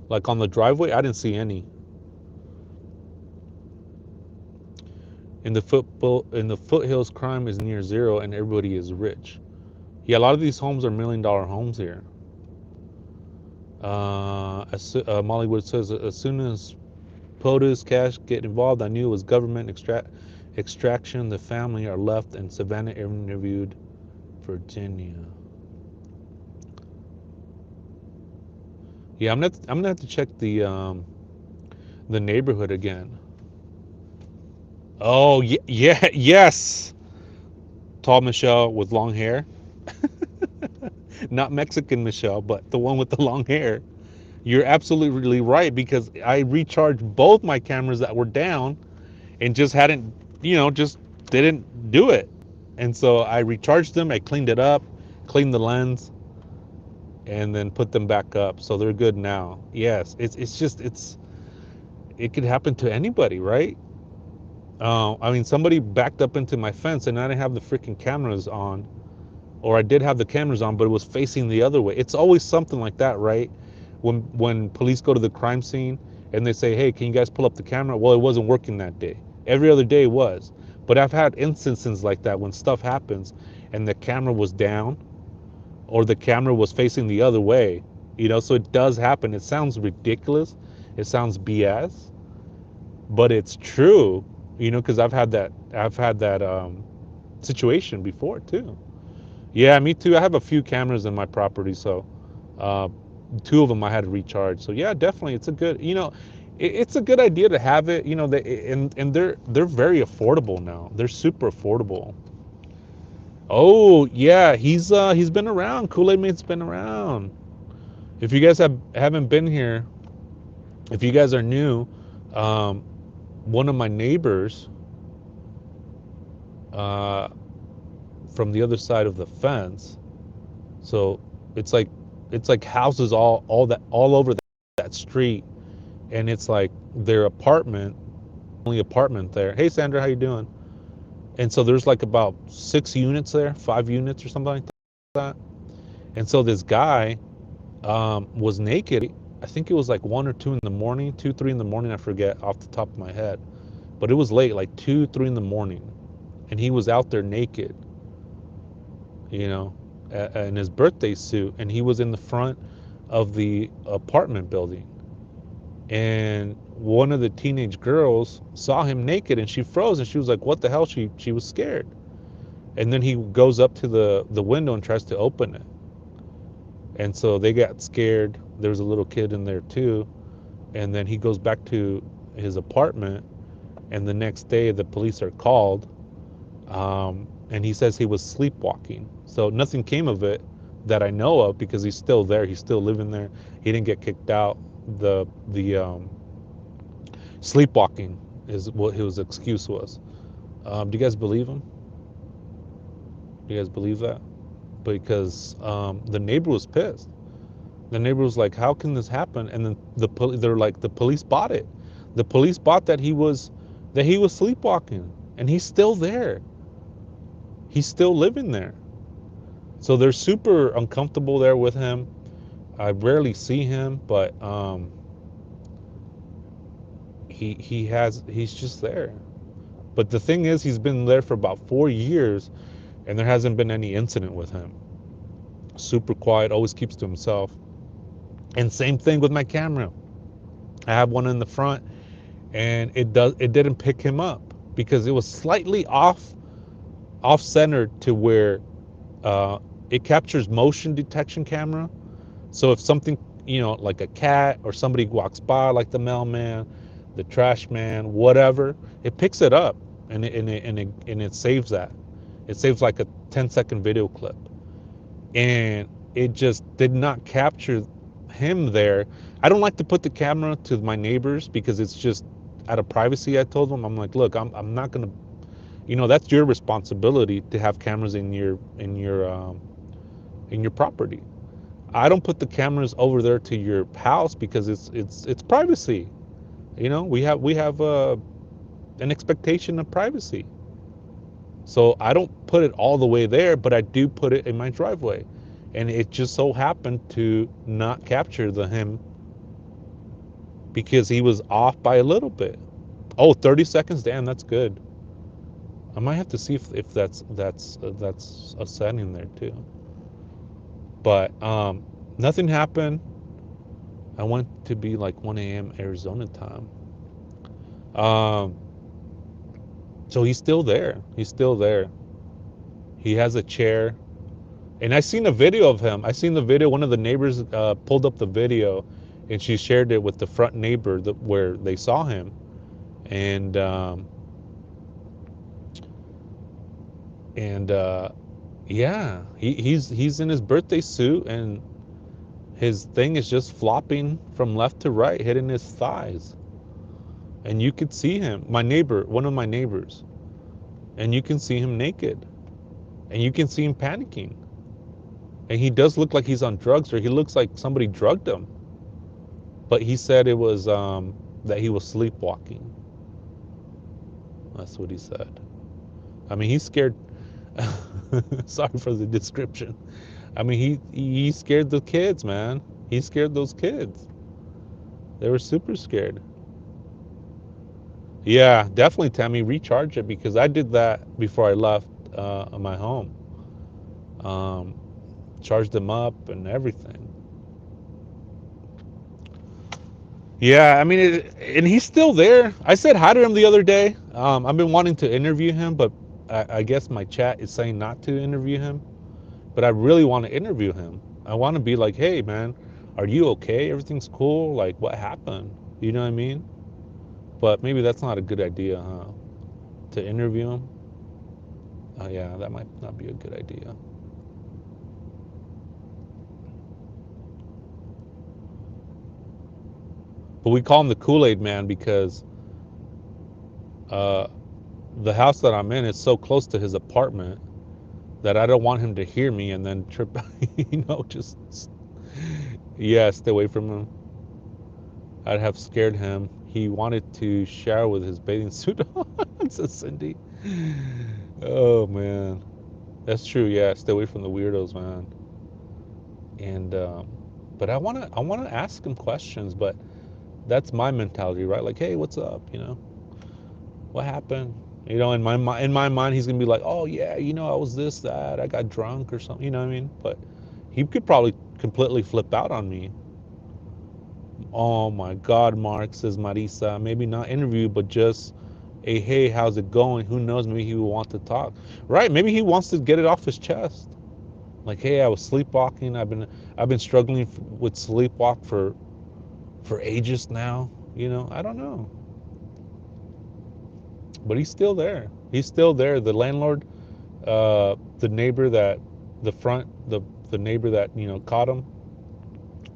like on the driveway. I didn't see any. In the foothills, crime is near zero, and everybody is rich. Yeah, a lot of these homes are $1 million homes here. Mollywood says, as soon as POTUS cash get involved, I knew it was government extraction. The family are left, and Savannah interviewed Virginia. Yeah, I'm gonna have to check the neighborhood again. Oh, yeah, yes, tall Michelle with long hair. Not Mexican Michelle, but the one with the long hair. You're absolutely right, because I recharged both my cameras that were down and just hadn't, just didn't do it. And so I recharged them, I cleaned it up, cleaned the lens, and then put them back up. So they're good now. Yes, it could happen to anybody, right? I mean, somebody backed up into my fence and I didn't have the freaking cameras on, or I did have the cameras on, but it was facing the other way. It's always something like that, right? When police go to the crime scene and they say, "Hey, can you guys pull up the camera?" Well, it wasn't working that day. Every other day it was. But I've had instances like that when stuff happens and the camera was down or the camera was facing the other way. So it does happen. It sounds ridiculous. It sounds BS, but it's true. Because I've had that situation before too. Yeah, me too. I have a few cameras in my property, so uh, two of them I had to recharge. So yeah, definitely, it's a good, it's a good idea to have it. And they're very affordable now. They're super affordable. Oh yeah, he's been around. Kool-Aid Mate's been around. If you guys haven't been here, if you guys are new, um, one of my neighbors uh, from the other side of the fence. So it's like houses all over that street, and it's like their apartment, only apartment there. Hey Sandra, how you doing? And so there's like about 6 units there, 5 units or something like that. And so this guy was naked. I think it was like 1 or 2 in the morning, 2, 3 in the morning. I forget off the top of my head, but it was late, like 2, 3 in the morning, and he was out there naked, you know, in his birthday suit, and he was in the front of the apartment building. And one of the teenage girls saw him naked, and she froze, and she was like, "What the hell?" She was scared. And then he goes up to the window and tries to open it, and so they got scared. There was a little kid in there too, and then he goes back to his apartment, and the next day the police are called, and he says he was sleepwalking. So nothing came of it that I know of, because he's still there. He's still living there. He didn't get kicked out. The sleepwalking is what his excuse was. Do you guys believe him? Do you guys believe that? Because the neighbor was pissed. The neighbor was like, "How can this happen?" And then they're like, "The police bought it. The police bought that he was sleepwalking, and he's still there. He's still living there." So they're super uncomfortable there with him. I rarely see him, but he's just there. But the thing is, he's been there for about 4 years, and there hasn't been any incident with him. Super quiet, always keeps to himself. And same thing with my camera. I have one in the front, and it didn't pick him up because it was slightly off centered to where it captures motion detection camera. So if something, like a cat or somebody walks by, like the mailman, the trash man, whatever, it picks it up, and it saves that. It saves like a 10-second video clip, and it just did not capture him there. I don't like to put the camera to my neighbors because it's just out of privacy. I told them, I'm like, look, I'm not gonna, that's your responsibility to have cameras in your property. I don't put the cameras over there to your house because it's privacy. We have an expectation of privacy. So I don't put it all the way there, but I do put it in my driveway. And it just so happened to not capture him because he was off by a little bit. Oh, 30 seconds? Damn, that's good. I might have to see if that's a setting there too. But nothing happened. I went to be like 1 a.m. Arizona time. Um, so he's still there. He's still there. He has a chair. And I seen a video of him. I seen the video. One of the neighbors pulled up the video, and she shared it with the front neighbor where they saw him. And And yeah, he's in his birthday suit, and his thing is just flopping from left to right, hitting his thighs. And you could see him, my neighbor, one of my neighbors, and you can see him naked, and you can see him panicking. And he does look like he's on drugs, or he looks like somebody drugged him. But he said it was that he was sleepwalking. That's what he said. I mean, he's scared. Sorry for the description. I mean, he scared the kids, man. He scared those kids. They were super scared. Yeah, definitely, Tammy, recharge it, because I did that before I left my home. Um, Charged them up and everything. Yeah, I mean, and he's still there. I said hi to him the other day. I've been wanting to interview him, but I guess my chat is saying not to interview him. But I really want to interview him. I want to be like, hey, man, are you okay? Everything's cool? Like, what happened? You know what I mean? But maybe that's not a good idea, huh? To interview him? Yeah, that might not be a good idea. But we call him the Kool-Aid Man because uh, the house that I'm in is so close to his apartment that I don't want him to hear me and then trip, just, yeah, stay away from him. I'd have scared him. He wanted to shower with his bathing suit on, says Cindy. Oh, man. That's true, yeah, stay away from the weirdos, man. And, but I want to ask him questions, but that's my mentality, right? Like, hey, what's up? What happened? In my mind, he's gonna be like, oh yeah, I was this, that, I got drunk or something. You know what I mean? But he could probably completely flip out on me. Oh my God, Mark, says Marisa. Maybe not interview, but just a hey, how's it going? Who knows? Maybe he will want to talk. Right? Maybe he wants to get it off his chest. Like, hey, I was sleepwalking. I've been struggling with sleepwalk for ages now. I don't know, but he's still there. He's still there. The landlord, the neighbor that the front the neighbor that caught him,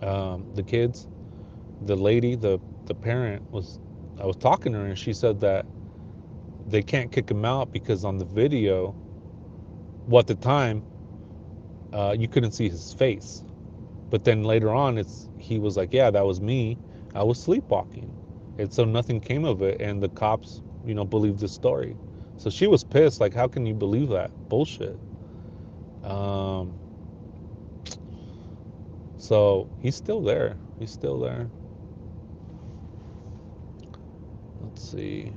the kids, the lady, the parent was, I was talking to her, and she said that they can't kick him out because on the video, well, at the time, you couldn't see his face, but then later on, he was like, yeah, that was me, I was sleepwalking, and so nothing came of it, and the cops believed the story. So she was pissed, like, how can you believe that bullshit? um So he's still there. He's still there. Let's see.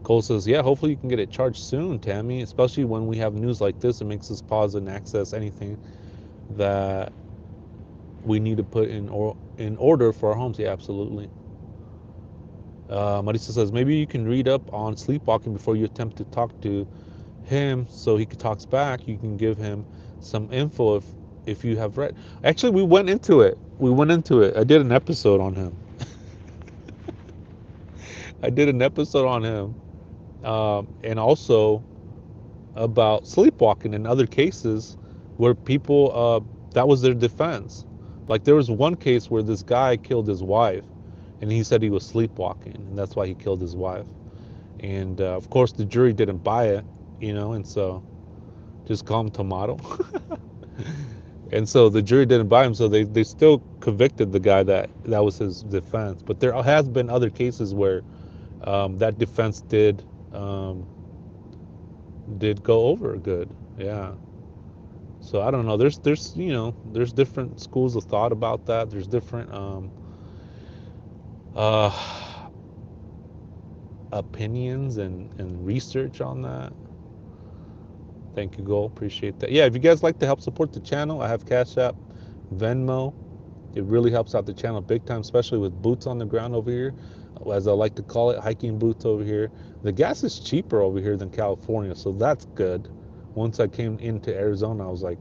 Cole says, yeah, hopefully you can get it charged soon, Tammy, especially when we have news like this. It makes us pause and access anything that we need to put in order for our homes. Yeah, absolutely. Marisa says, maybe you can read up on sleepwalking before you attempt to talk to him so he talks back. You can give him some info if you have read. Actually, we went into it. I did an episode on him. I did an episode on him, and also about sleepwalking and other cases where people, that was their defense. Like, there was one case where this guy killed his wife, and he said he was sleepwalking, and that's why he killed his wife. And of course, the jury didn't buy it, and so just call him Tomato. And so the jury didn't buy him, so they still convicted the guy that was his defense. But there has been other cases where that defense did go over good. Yeah. So I don't know. There's different schools of thought about that. There's different uh, opinions and research on that. Thank you, Goal. Appreciate that. Yeah, if you guys like to help support the channel, I have Cash App, Venmo. It really helps out the channel big time, especially with boots on the ground over here, as I like to call it, hiking boots over here. The gas is cheaper over here than California, so that's good. Once I came into Arizona, I was like,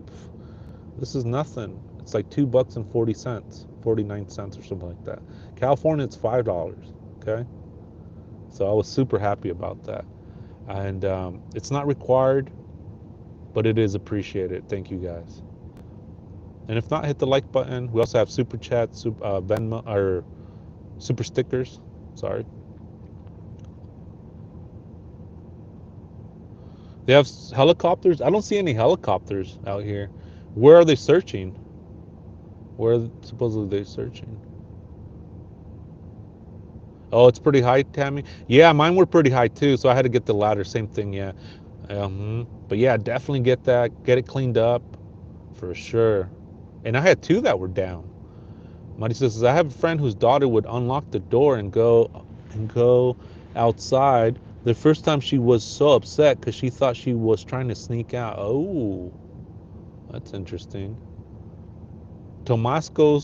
this is nothing. It's like $2.40, 49 cents or something like that. California, it's $5. Okay, So I was super happy about that. And it's not required, but it is appreciated. Thank you guys. And if not, hit the like button. We also have super chats, Venmo, or super stickers. Sorry. They have helicopters. I don't see any helicopters out here. Where are they searching? Where are supposedly they searching? Oh, it's pretty high, Tammy. Yeah, mine were pretty high too, so I had to get the ladder. Same thing, yeah. But yeah, definitely get that, get it cleaned up for sure. And I had two that were down. Marty says, I have a friend whose daughter would unlock the door and go outside. The first time she was so upset because she thought she was trying to sneak out. Oh, that's interesting. Tomasco.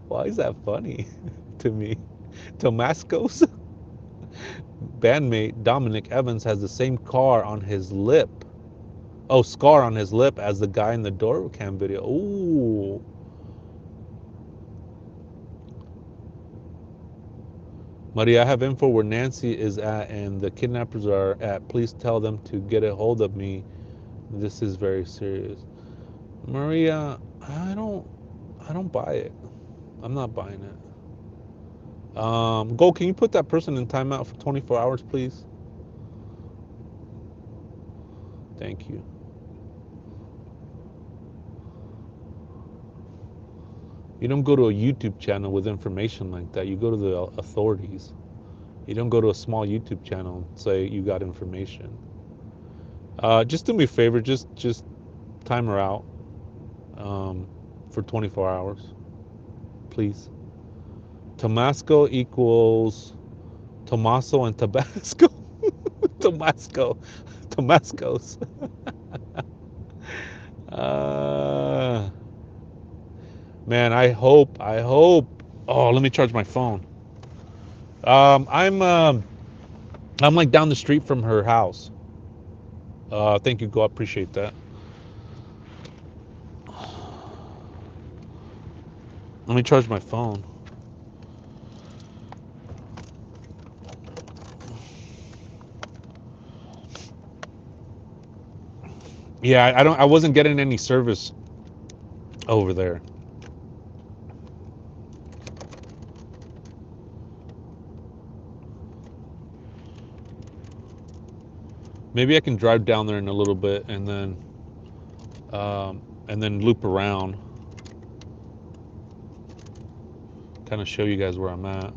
Why is that funny to me? Tomasco's bandmate Dominic Evans has the same car on his lip. Oh, scar on his lip as the guy in the door cam video. Ooh. Maria, I have info where Nancy is at and the kidnappers are at. Please tell them to get a hold of me. This is very serious. Maria, I don't buy it. I'm not buying it. Go, can you put that person in timeout for 24 hours, please? Thank you. You don't go to a YouTube channel with information like that. You go to the authorities. You don't go to a small YouTube channel and say you got information. Just do me a favor. Just time her out for 24 hours, please. Tomasco equals Tomaso and Tabasco. Tomasco. Tomascos. uh, man, I hope. Oh, let me charge my phone. Um, I'm um, I'm like down the street from her house. Thank you, Go. I appreciate that. Let me charge my phone. Yeah, I don't. I wasn't getting any service over there. Maybe I can drive down there in a little bit and then loop around, kind of show you guys where I'm at.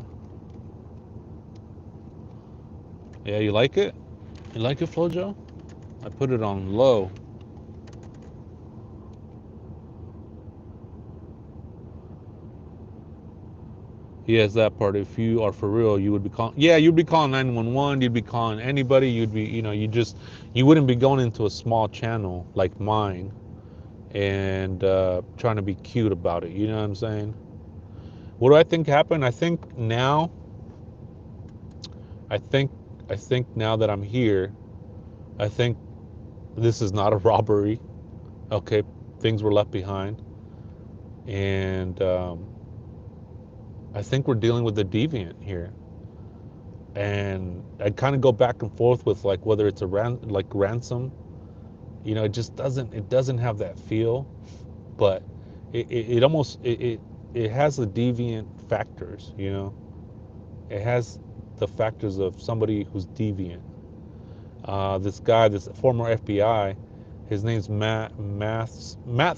Yeah, you like it? You like it, Flojo? I put it on low. Yes, that part. If you are for real, you would be calling. Yeah, you'd be calling 911. You'd be calling anybody. You'd be, you wouldn't be going into a small channel like mine and trying to be cute about it. You know what I'm saying? What do I think happened? I think, I think now that I'm here, I think this is not a robbery. Okay, things were left behind, and I think we're dealing with a deviant here. And I kind of go back and forth with like whether it's like ransom. It doesn't have that feel, but it almost it has the deviant factors. It has the factors of somebody who's deviant. This guy, this former FBI, his name's Matt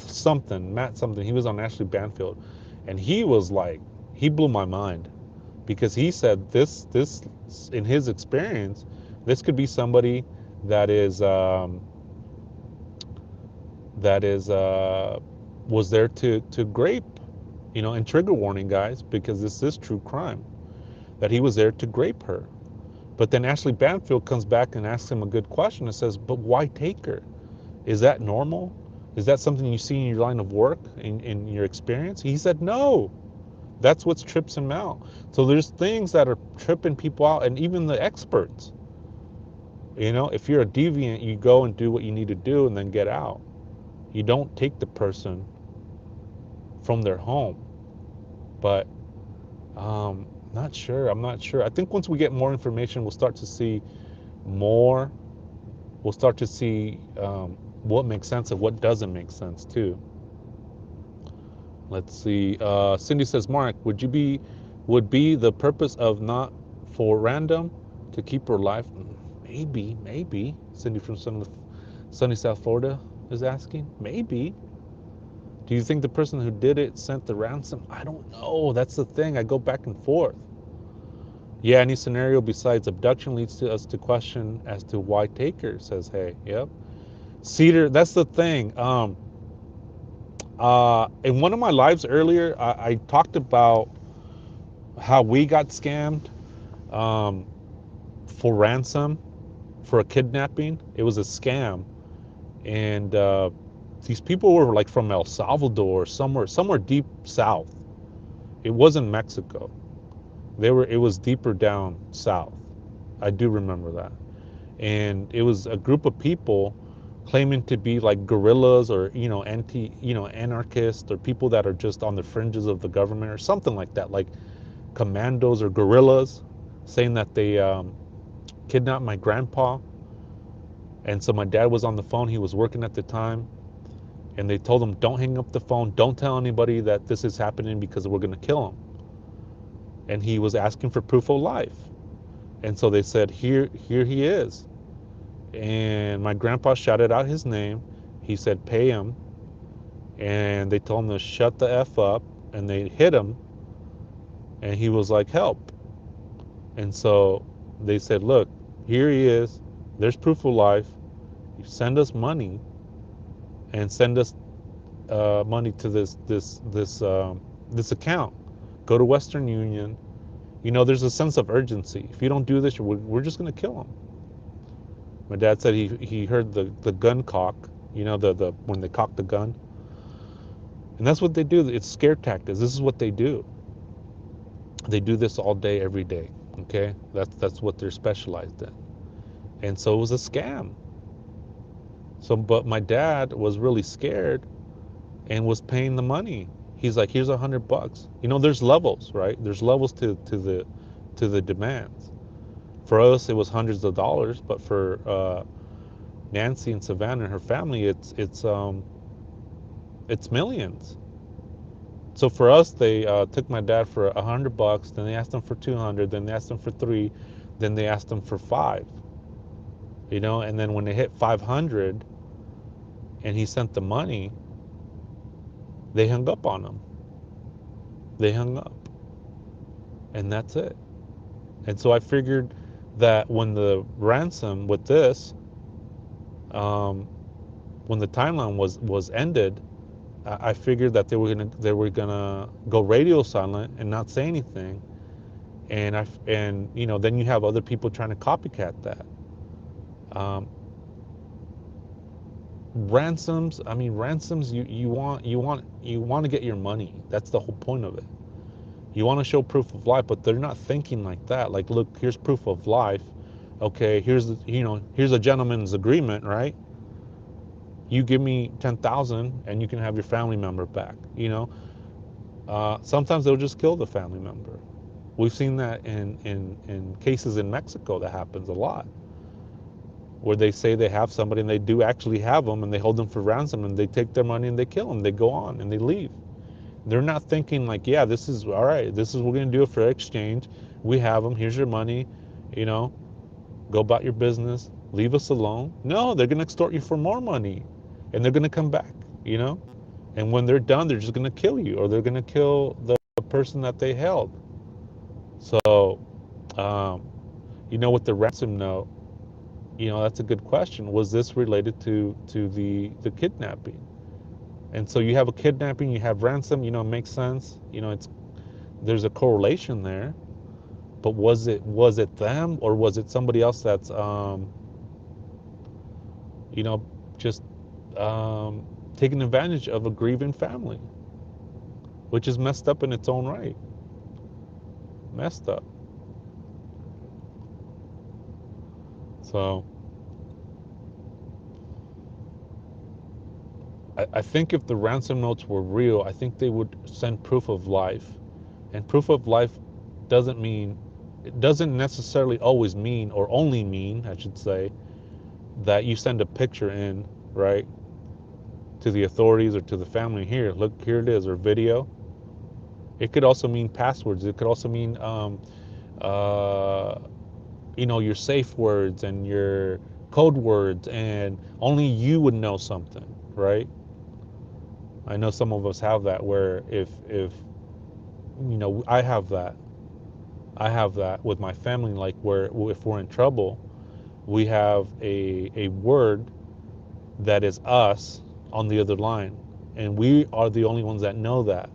something. He was on Ashley Banfield, and he was like, he blew my mind because he said this in his experience, this could be somebody that is was there to grape, and trigger warning guys, because this is true crime, that he was there to grape her. But then Ashley Banfield comes back and asks him a good question and says, but why take her? Is that normal? Is that something you see in your line of work, in your experience? He said, no, that's what trips him out. So there's things that are tripping people out, and even the experts. If you're a deviant, you go and do what you need to do and then get out. You don't take the person from their home. But Not sure. I'm not sure. I think once we get more information, we'll start to see more. We'll start to see what makes sense and what doesn't make sense too. Let's see. Cindy says, Mark, would be the purpose of not for random to keep her life? Maybe. Cindy from sunny South Florida is asking. Maybe. Do you think the person who did it sent the ransom? I don't know. That's the thing. I go back and forth. Yeah, any scenario besides abduction leads to us to question as to why Taker says, hey, yep. Cedar, that's the thing. In one of my lives earlier, I talked about how we got scammed um, for ransom for a kidnapping. It was a scam, and these people were like from El Salvador, somewhere deep south. It wasn't Mexico. It was deeper down south. I do remember that. And it was a group of people claiming to be like guerrillas or anarchists or people that are just on the fringes of the government or something like that, like commandos or guerrillas, saying that they kidnapped my grandpa. And so my dad was on the phone. He was working at the time, and they told him, don't hang up the phone, don't tell anybody that this is happening because we're going to kill him. And he was asking for proof of life. And so they said, here he is. And my grandpa shouted out his name. He said, pay him. And they told him to shut the F up. And they hit him. And he was like, help. And so they said, look, here he is. There's proof of life. You send us money and send us money to this account. Go to Western Union. There's a sense of urgency. If you don't do this, we're just going to kill him. My dad said he heard the gun cock, the when they cock the gun. And that's what they do. It's scare tactics. This is what they do. They do this all day, every day. Okay? That's what they're specialized in. And so it was a scam. So but my dad was really scared and was paying the money. He's like, here's $100. There's levels, right? There's levels to the demands. For us, it was hundreds of dollars, but for Nancy and Savannah and her family, it's millions. So for us, they took my dad for $100. Then they asked him for 200. Then they asked him for 3. Then they asked him for 5. And then when they hit 500, and he sent the money, they hung up on him. They hung up, and that's it. And so I figured that when the ransom with this, um, when the timeline was ended, I figured that they were gonna go radio silent and not say anything, and then you have other people trying to copycat that. Um, ransoms, I mean ransoms, you want to get your money. That's the whole point of it. You want to show proof of life, but they're not thinking like that. Like, look, here's proof of life. Okay, here's a gentleman's agreement, right? You give me 10,000 and you can have your family member back. Sometimes they'll just kill the family member. We've seen that in cases in Mexico. That happens a lot, where they say they have somebody and they do actually have them, and they hold them for ransom, and they take their money and they kill them. They go on and they leave. They're not thinking like, yeah, this is all right. This is, we're going to do it for exchange. We have them. Here's your money. You know, go about your business. Leave us alone. No, they're going to extort you for more money, and they're going to come back. You know, and when they're done, they're just going to kill you, or they're going to kill the person that they held. So, um, with the ransom note, that's a good question. Was this related to the kidnapping? And so you have a kidnapping, you have ransom. It makes sense. There's a correlation there. But was it them, or was it somebody else that's you know just taking advantage of a grieving family, which is messed up in its own right. Messed up. So I think if the ransom notes were real, I think they would send proof of life, and proof of life doesn't mean, it doesn't necessarily always mean, or only mean, I should say, that you send a picture in, right, to the authorities or to the family. Here, look, here it is, or video. It could also mean passwords. It could also mean, uh, your safe words and your code words, and only you would know something, right? I know some of us have that, where if I have that. I have that with my family, like, where if we're in trouble, we have a word that is us on the other line, and we are the only ones that know that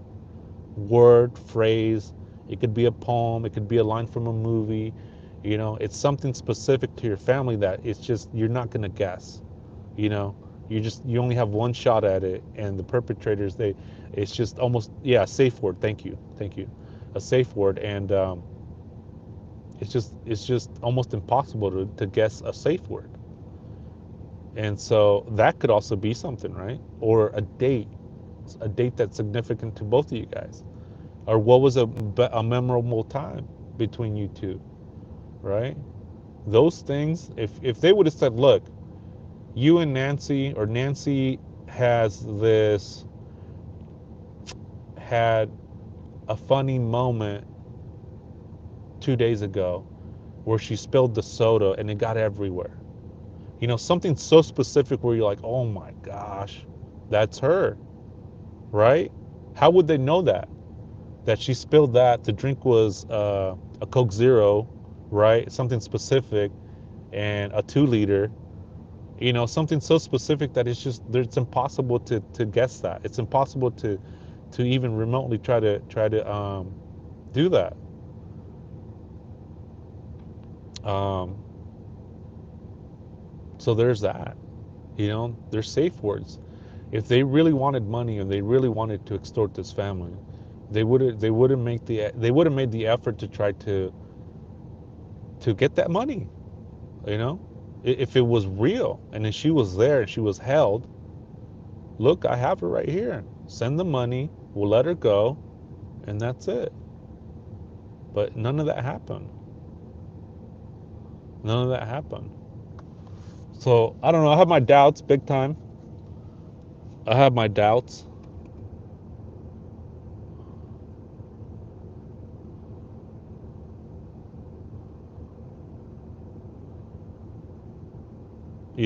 word, phrase. It could be a poem, it could be a line from a movie. It's something specific to your family that it's just, you're not going to guess. you know you only have one shot at it, and the perpetrators, it's just almost, yeah, a safe word. Thank you. A safe word. And it's just almost impossible to guess a safe word. And so that could also be something, right? Or a date that's significant to both of you guys. Or what was a memorable time between you two, right? Those things, if they would have said, look, you and Nancy, or Nancy had a funny moment 2 days ago where she spilled the soda and it got everywhere. Something so specific where you're like, oh my gosh, that's her, right? How would they know that she spilled that? The drink was a Coke Zero, right? Something specific, and a 2 liter. Something so specific that it's impossible to guess that. It's impossible to even remotely try to do that. Um, so there's that. There's safe words. If they really wanted money and they really wanted to extort this family, they would have made the effort to try to get that money. You know, if it was real and if she was there and she was held, look, I have her right here. Send the money. We'll let her go, and that's it. But none of that happened. None of that happened. So I don't know. I have my doubts, big time. I have my doubts.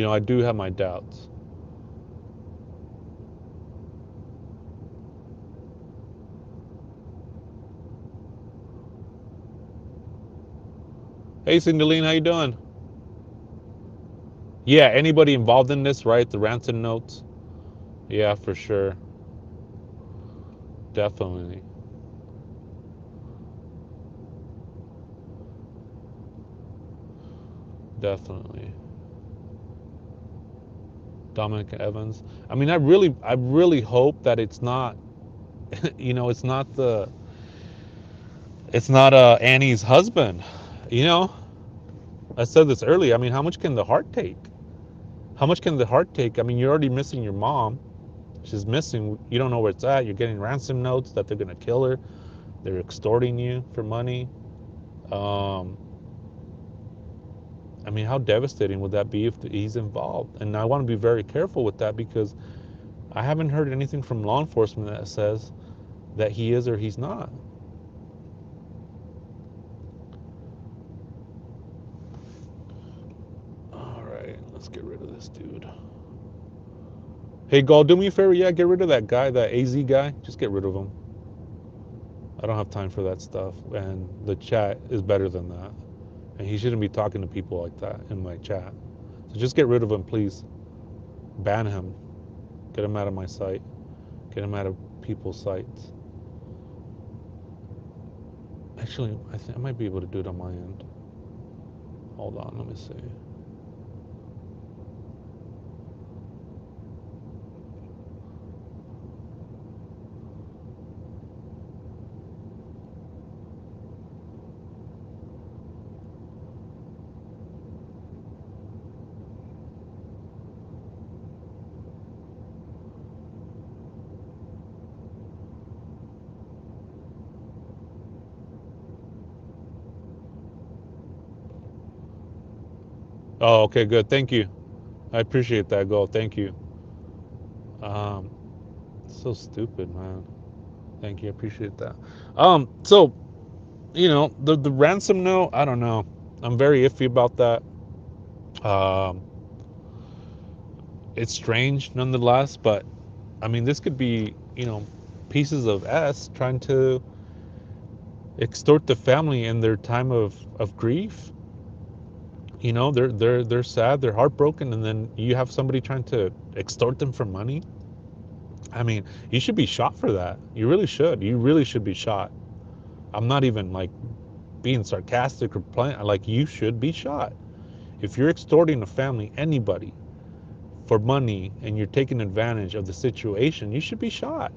I do have my doubts. Hey, Cinderline, how you doing? Yeah, anybody involved in this, right? The ransom notes. Yeah, for sure. Definitely. Definitely. Dominic Evans. I mean, I really hope that it's not, it's not Annie's husband. You know, I said this earlier. I mean, how much can the heart take? How much can the heart take? I mean, you're already missing your mom. She's missing. You don't know where it's at. You're getting ransom notes that they're gonna kill her. They're extorting you for money. Um, I mean, how devastating would that be if he's involved? And I want to be very careful with that, because I haven't heard anything from law enforcement that says that he is or he's not. All right, let's get rid of this dude. Hey, Gall, do me a favor. Yeah, get rid of that guy, that AZ guy. Just get rid of him. I don't have time for that stuff. And the chat is better than that. And he shouldn't be talking to people like that in my chat. So just get rid of him, please. Ban him. Get him out of my site. Get him out of people's sites. Actually, I think I might be able to do it on my end. Hold on, let me see. Oh, okay, good. Thank you. I appreciate that, goal. Thank you. Um, so stupid, man. Thank you. I appreciate that. So the ransom note. I don't know. I'm very iffy about that. Um, it's strange nonetheless, but I mean, this could be pieces of S trying to extort the family in their time of grief. They're sad, they're heartbroken, and then you have somebody trying to extort them for money. I mean, you should be shot for that. You really should. You really should be shot. I'm not even like being sarcastic or playing. Like, you should be shot. If you're extorting a family, anybody, for money, and you're taking advantage of the situation, you should be shot.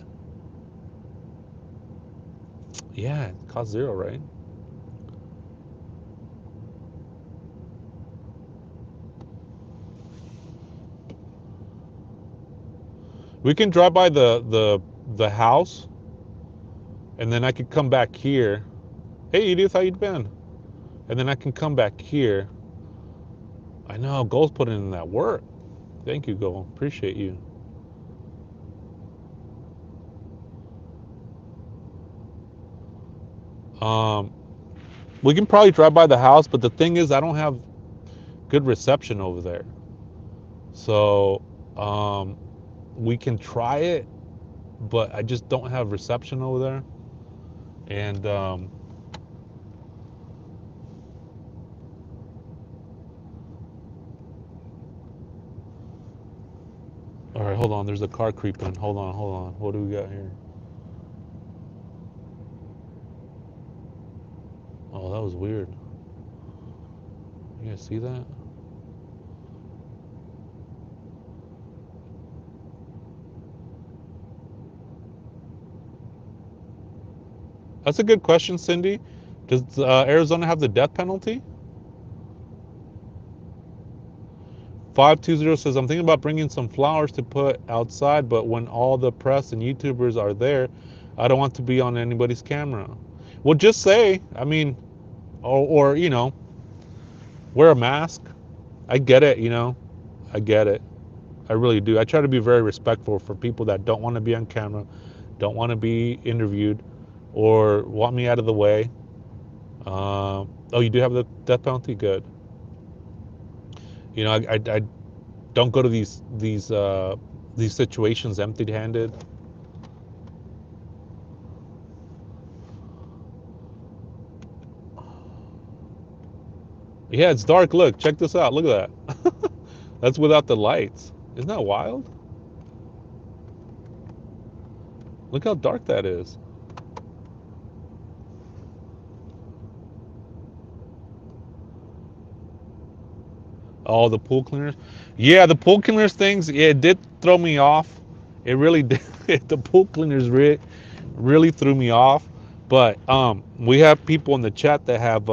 Yeah, it cost zero, right? We can drive by the house, and then I could come back here. Hey, Edith, how you been? And then I can come back here. I know Gold's putting in that work. Thank you, Gold. Appreciate you. Um, we can probably drive by the house, but the thing is, I don't have good reception over there. So um, we can try it, but I just don't have reception over there. And all right, hold on. There's a car creeping. Hold on, hold on. What do we got here? Oh, that was weird. You guys see that? That's a good question, Cindy. Does Arizona have the death penalty? 520 says, I'm thinking about bringing some flowers to put outside, but when all the press and YouTubers are there, I don't want to be on anybody's camera. Well, just say, I mean, or wear a mask. I get it, I get it. I really do. I try to be very respectful for people that don't want to be on camera, don't want to be interviewed, or want me out of the way. Oh, you do have the death penalty? Good. I don't go to these situations empty-handed. Yeah, it's dark. Look, check this out. Look at that. That's without the lights. Isn't that wild? Look how dark that is. Oh, the pool cleaners. Yeah, the pool cleaners things. Yeah, it did throw me off. It really did. The pool cleaners really threw me off. But we have people in the chat that have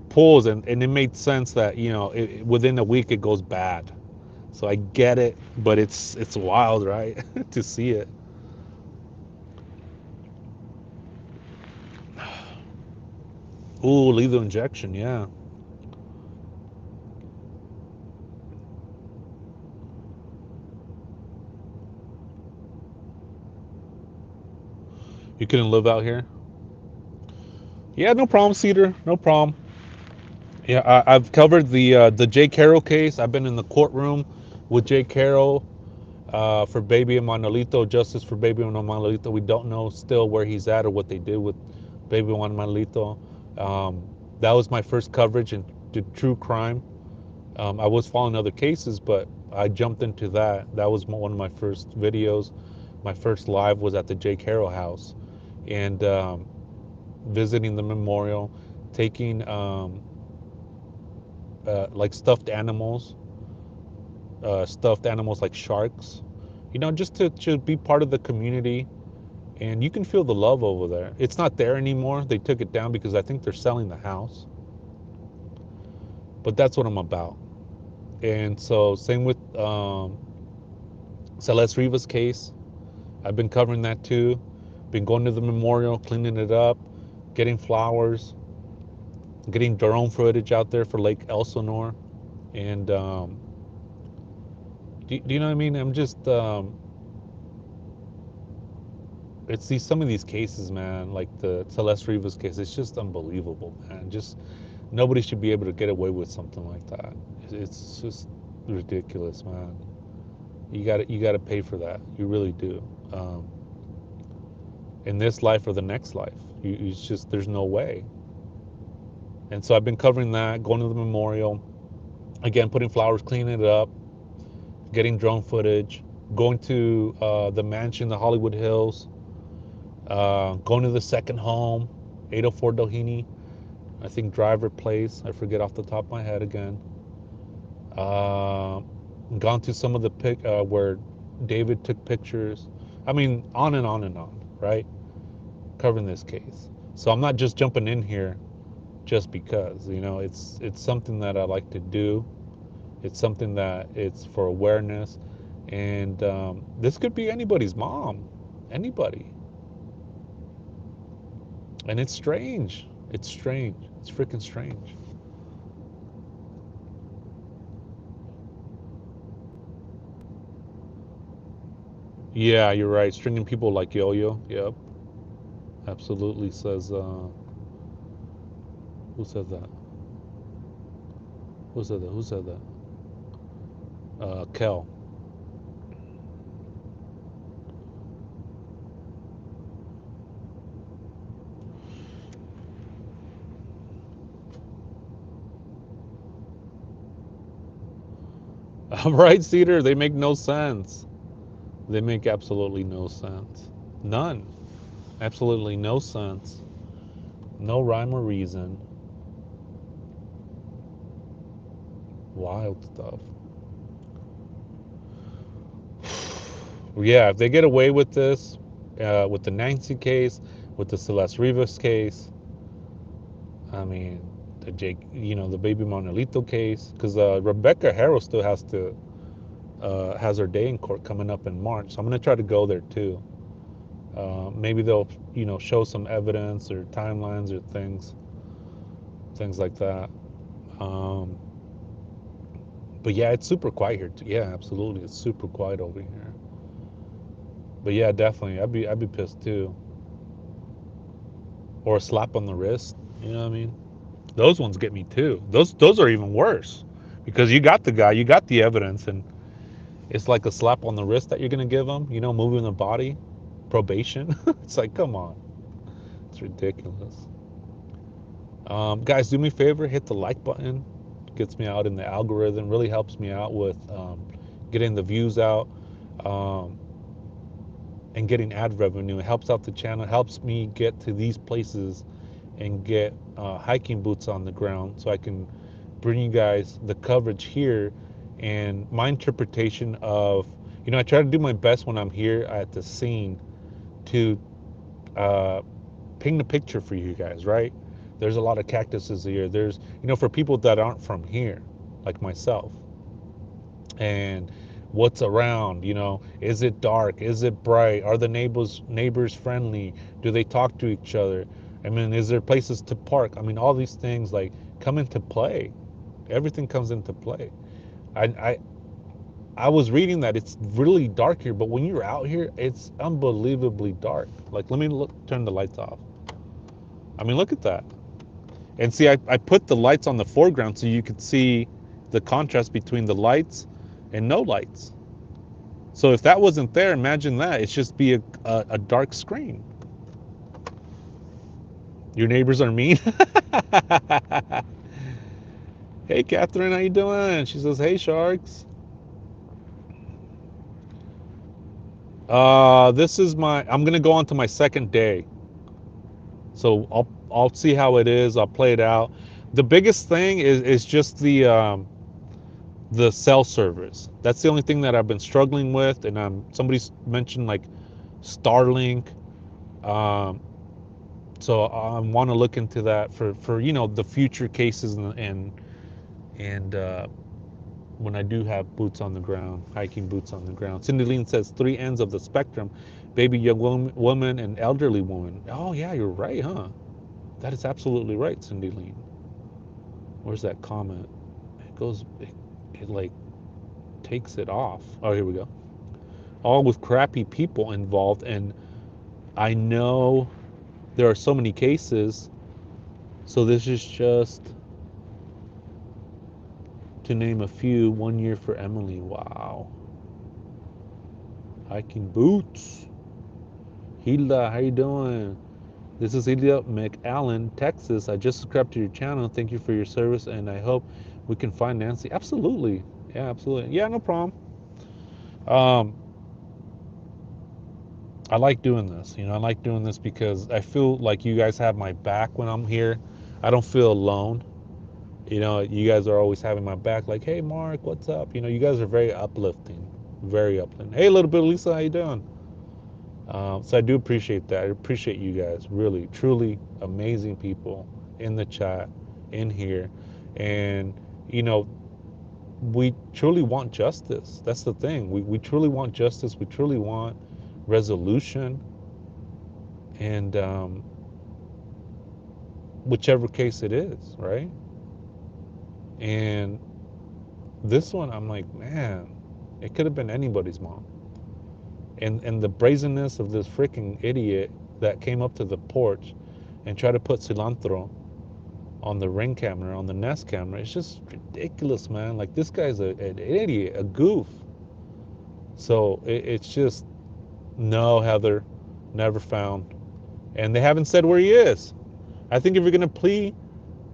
pools, and it made sense that within a week it goes bad. So I get it, but it's wild, right? To see it. Ooh, lethal injection. Yeah, you couldn't live out here. Yeah, no problem, Cedar. No problem. Yeah, I've covered the Jay Carroll case. I've been in the courtroom with Jay Carroll for Baby and Manolito, justice for Baby and Manolito. We don't know still where he's at or what they did with Baby and Manolito. That was my first coverage into true crime. I was following other cases, but I jumped into that. That was one of my first videos. My first live was at the Jay Carroll house, and visiting the memorial, taking like stuffed animals like sharks, just to be part of the community. And you can feel the love over there. It's not there anymore. They took it down because I think they're selling the house. But that's what I'm about. And so, same with Celeste Rivas' case. I've been covering that too. Been going to the memorial, cleaning it up, getting flowers. getting drone footage out there for Lake Elsinore, and do you know what I mean? I'm just it's these some of these cases, man, like the Celeste Rivas case. It's just unbelievable, man. Just nobody should be able to get away with something like that. It's just ridiculous, man. You got to pay for that. You really do. Um, in this life or the next life, it's just there's no way. And so I've been covering that, going to the memorial again, putting flowers, cleaning it up, getting drone footage, going to the mansion, the Hollywood Hills, going to the second home, 804 Doheny, I think Driver Place. I forget off the top of my head again. Uh, Gone to some of the where David took pictures. I mean, on and on and on, right? Covering this case. So I'm not just jumping in here just because, it's something that I like to do. It's something that it's for awareness, and this could be anybody's mom, anybody, and it's strange. It's strange. It's freaking strange. Yeah, you're right. Stringing people like yo-yo. Yep, absolutely. Says who said that? Who said that? Who said that? Kel. I'm right, Cedar. They make no sense. They make absolutely no sense. None. Absolutely no sense. No rhyme or reason. Wild stuff. Yeah, if they get away with this, with the Nancy case, with the Celeste Rivas case, I mean, the Jake, the baby Monolito case, because Rebecca Harrow still has her day in court coming up in March. So I'm gonna try to go there too. Maybe they'll, show some evidence or timelines or things like that. Um, but yeah, it's super quiet here too. Yeah, absolutely, it's super quiet over here. But yeah, definitely, I'd be pissed too. Or a slap on the wrist. You know what I mean? Those ones get me too. Those are even worse because you got the guy, you got the evidence, and it's like a slap on the wrist that you're gonna give him. Moving the body, probation. It's like, come on, it's ridiculous. Guys, do me a favor, hit the like button. Gets me out in the algorithm. Really helps me out with getting the views out. Um, and getting ad revenue. It helps out the channel, helps me get to these places and get hiking boots on the ground so I can bring you guys the coverage here and my interpretation of, I try to do my best when I'm here at the scene to uh, paint a picture for you guys, right? There's a lot of cactuses here. There's, for people that aren't from here, like myself, and what's around, is it dark, is it bright, are the neighbors friendly, do they talk to each other, I mean, is there places to park, I mean, all these things like come into play. Everything comes into play. I i i was reading that it's really dark here, but when you're out here it's unbelievably dark. Like, let me turn the lights off. I mean, look at that. And see, I put the lights on the foreground so you could see the contrast between the lights and no lights. So if that wasn't there, imagine that. It's just be a dark screen. Your neighbors are mean. Hey, Catherine, how you doing? She says, hey, sharks. This is I'm gonna go on to my second day. So I'll see how it is. I'll play it out. The biggest thing is just the cell service. That's the only thing that I've been struggling with. And somebody's mentioned like Starlink. Um, So I want to look into that for the future cases and when I do have boots on the ground, hiking boots on the ground. Cindy Lean says three ends of the spectrum: baby, young woman, and elderly woman. Oh yeah, you're right, huh? That is absolutely right, Cindy Lean. Where's that comment? It goes, it like takes it off. Oh, here we go. All with crappy people involved. And I know there are so many cases. So this is just to name a few. 1 year for Emily. Wow. Hiking boots. Hilda, how you doing? This is Hilda McAllen, Texas. I just subscribed to your channel. Thank you for your service, and I hope we can find Nancy. Absolutely. Yeah, absolutely. Yeah, no problem. Um, I like doing this. I like doing this because I feel like you guys have my back when I'm here. I don't feel alone. You guys are always having my back. Like, hey, Mark, what's up? You guys are very uplifting, very uplifting. Hey, little bit of Lisa, how you doing? So I do appreciate that. I appreciate you guys. Really, truly amazing people in the chat, in here, and you know, we truly want justice. That's the thing. We truly want justice. We truly want resolution, and whichever case it is, right? And this one, I'm like, man, it could have been anybody's mom. And the brazenness of this freaking idiot that came up to the porch and tried to put cilantro on the Ring camera, on the Nest camera, it's just ridiculous, man. Like, this guy's an idiot, a goof. So it's just, no, Heather, never found. And they haven't said where he is. I think if you're gonna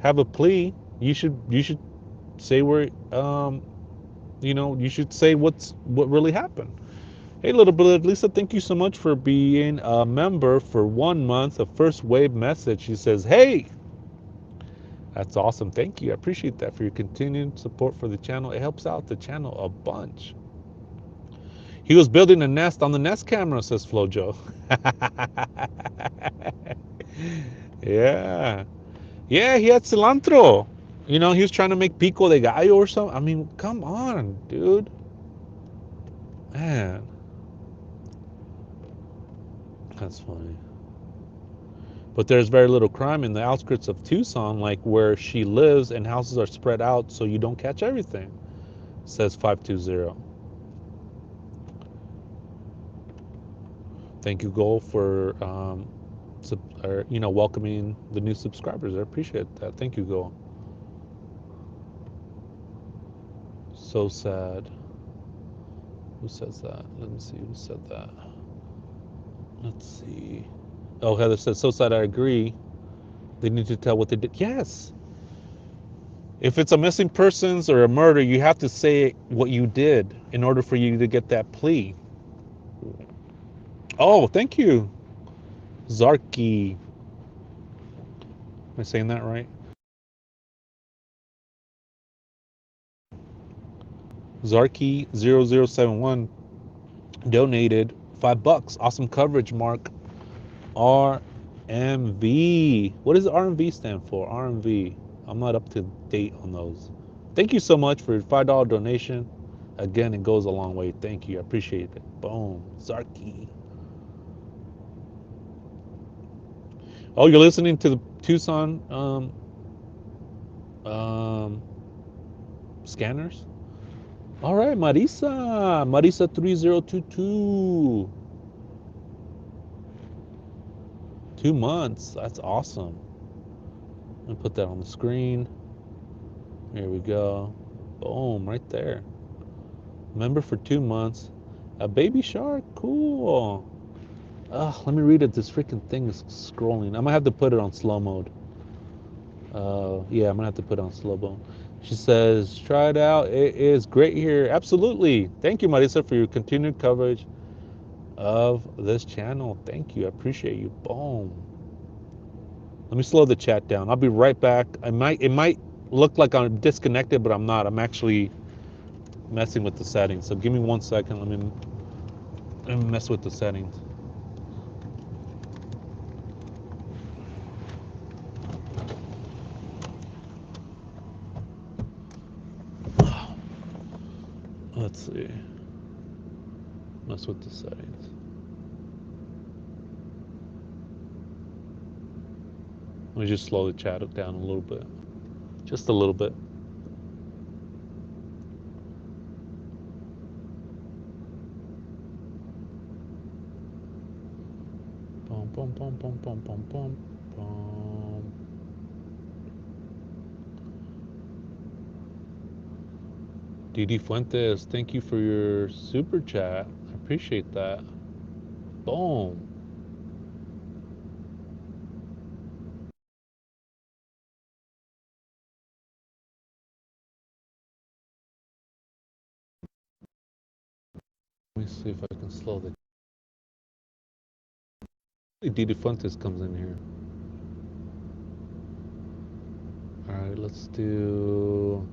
have a plea, you should say where, you should say what really happened. Hey, little bit, Lisa, thank you so much for being a member for 1 month. A first wave message. She says, hey, that's awesome. Thank you. I appreciate that for your continued support for the channel. It helps out the channel a bunch. He was building a nest on the Nest camera, says Flojo. Yeah. Yeah, he had cilantro. He was trying to make pico de gallo or something. I mean, come on, dude. Man, that's funny. But there's very little crime in the outskirts of Tucson, like where she lives, and houses are spread out so you don't catch everything, says 520. Thank you, Goal, for welcoming the new subscribers. I appreciate that. Thank you, Goal. So sad. Who says that? Let me see who said that. Let's see. Oh, Heather says, so sad. I agree. They need to tell what they did. Yes. If it's a missing persons or a murder, you have to say what you did in order for you to get that plea. Oh, thank you, Zarky. Am I saying that right? Zarky0071 donated $5. Awesome coverage, Mark. RMV. What does RMV stand for? RMV. I'm not up to date on those. Thank you so much for your $5 donation. Again, it goes a long way. Thank you. I appreciate it. Boom. Zarky. Oh, you're listening to the Tucson um, scanners? All right, Marisa. Marisa 3022. 2 months. That's awesome. Let me put that on the screen. Here we go. Boom, right there. Member for 2 months. A baby shark. Cool. Let me read it. This freaking thing is scrolling. I'm gonna have to put it on slow mode. Yeah, I'm gonna have to put it on slow mode. She says, try it out. It is great here. Absolutely. Thank you, Marisa, for your continued coverage of this channel. Thank you. I appreciate you. Boom. Let me slow the chat down. I'll be right back. It might look like I'm disconnected, but I'm not. I'm actually messing with the settings. So give me 1 second. Let me mess with the settings. Let's see. Mess with the settings. Let me just slow the chat down a little bit. Just a little bit. Boom, boom, boom, boom, boom, boom, boom, boom. Didi Fuentes, thank you for your super chat. I appreciate that. Boom. Let me see if I can slow the. Didi Fuentes comes in here. All right, let's do.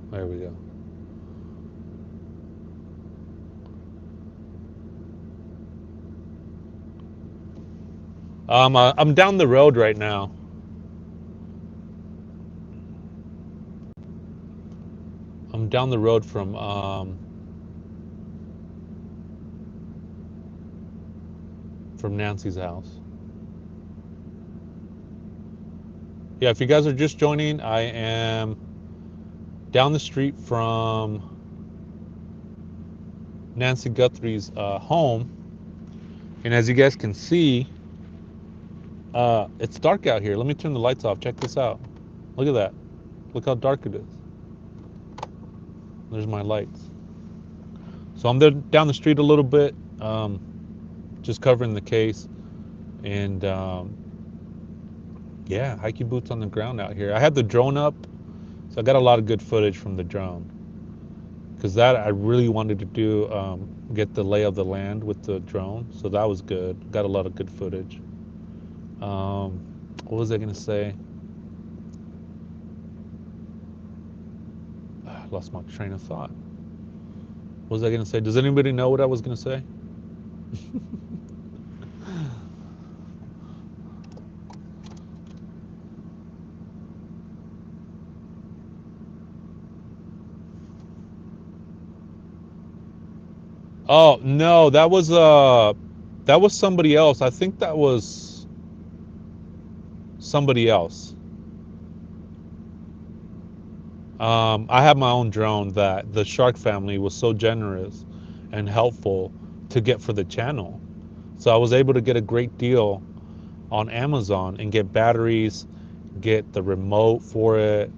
There we go. I'm down the road right now. I'm down the road from Nancy's house. Yeah, if you guys are just joining, I am down the street from Nancy Guthrie's home, and as you guys can see, it's dark out here. Let me turn the lights off. Check this out. Look at that. Look how dark it is. There's my lights. So I'm there down the street a little bit, just covering the case, and yeah, hiking boots on the ground out here. I had the drone up, so I got a lot of good footage from the drone. Because that I really wanted to do, get the lay of the land with the drone, so that was good. Got a lot of good footage. What was I gonna say? I lost my train of thought. What was I gonna say? Does anybody know what I was gonna say? Oh no, that was somebody else. I think that was somebody else. I have my own drone that the Shark family was so generous and helpful to get for the channel. So I was able to get a great deal on Amazon and get batteries, get the remote for it,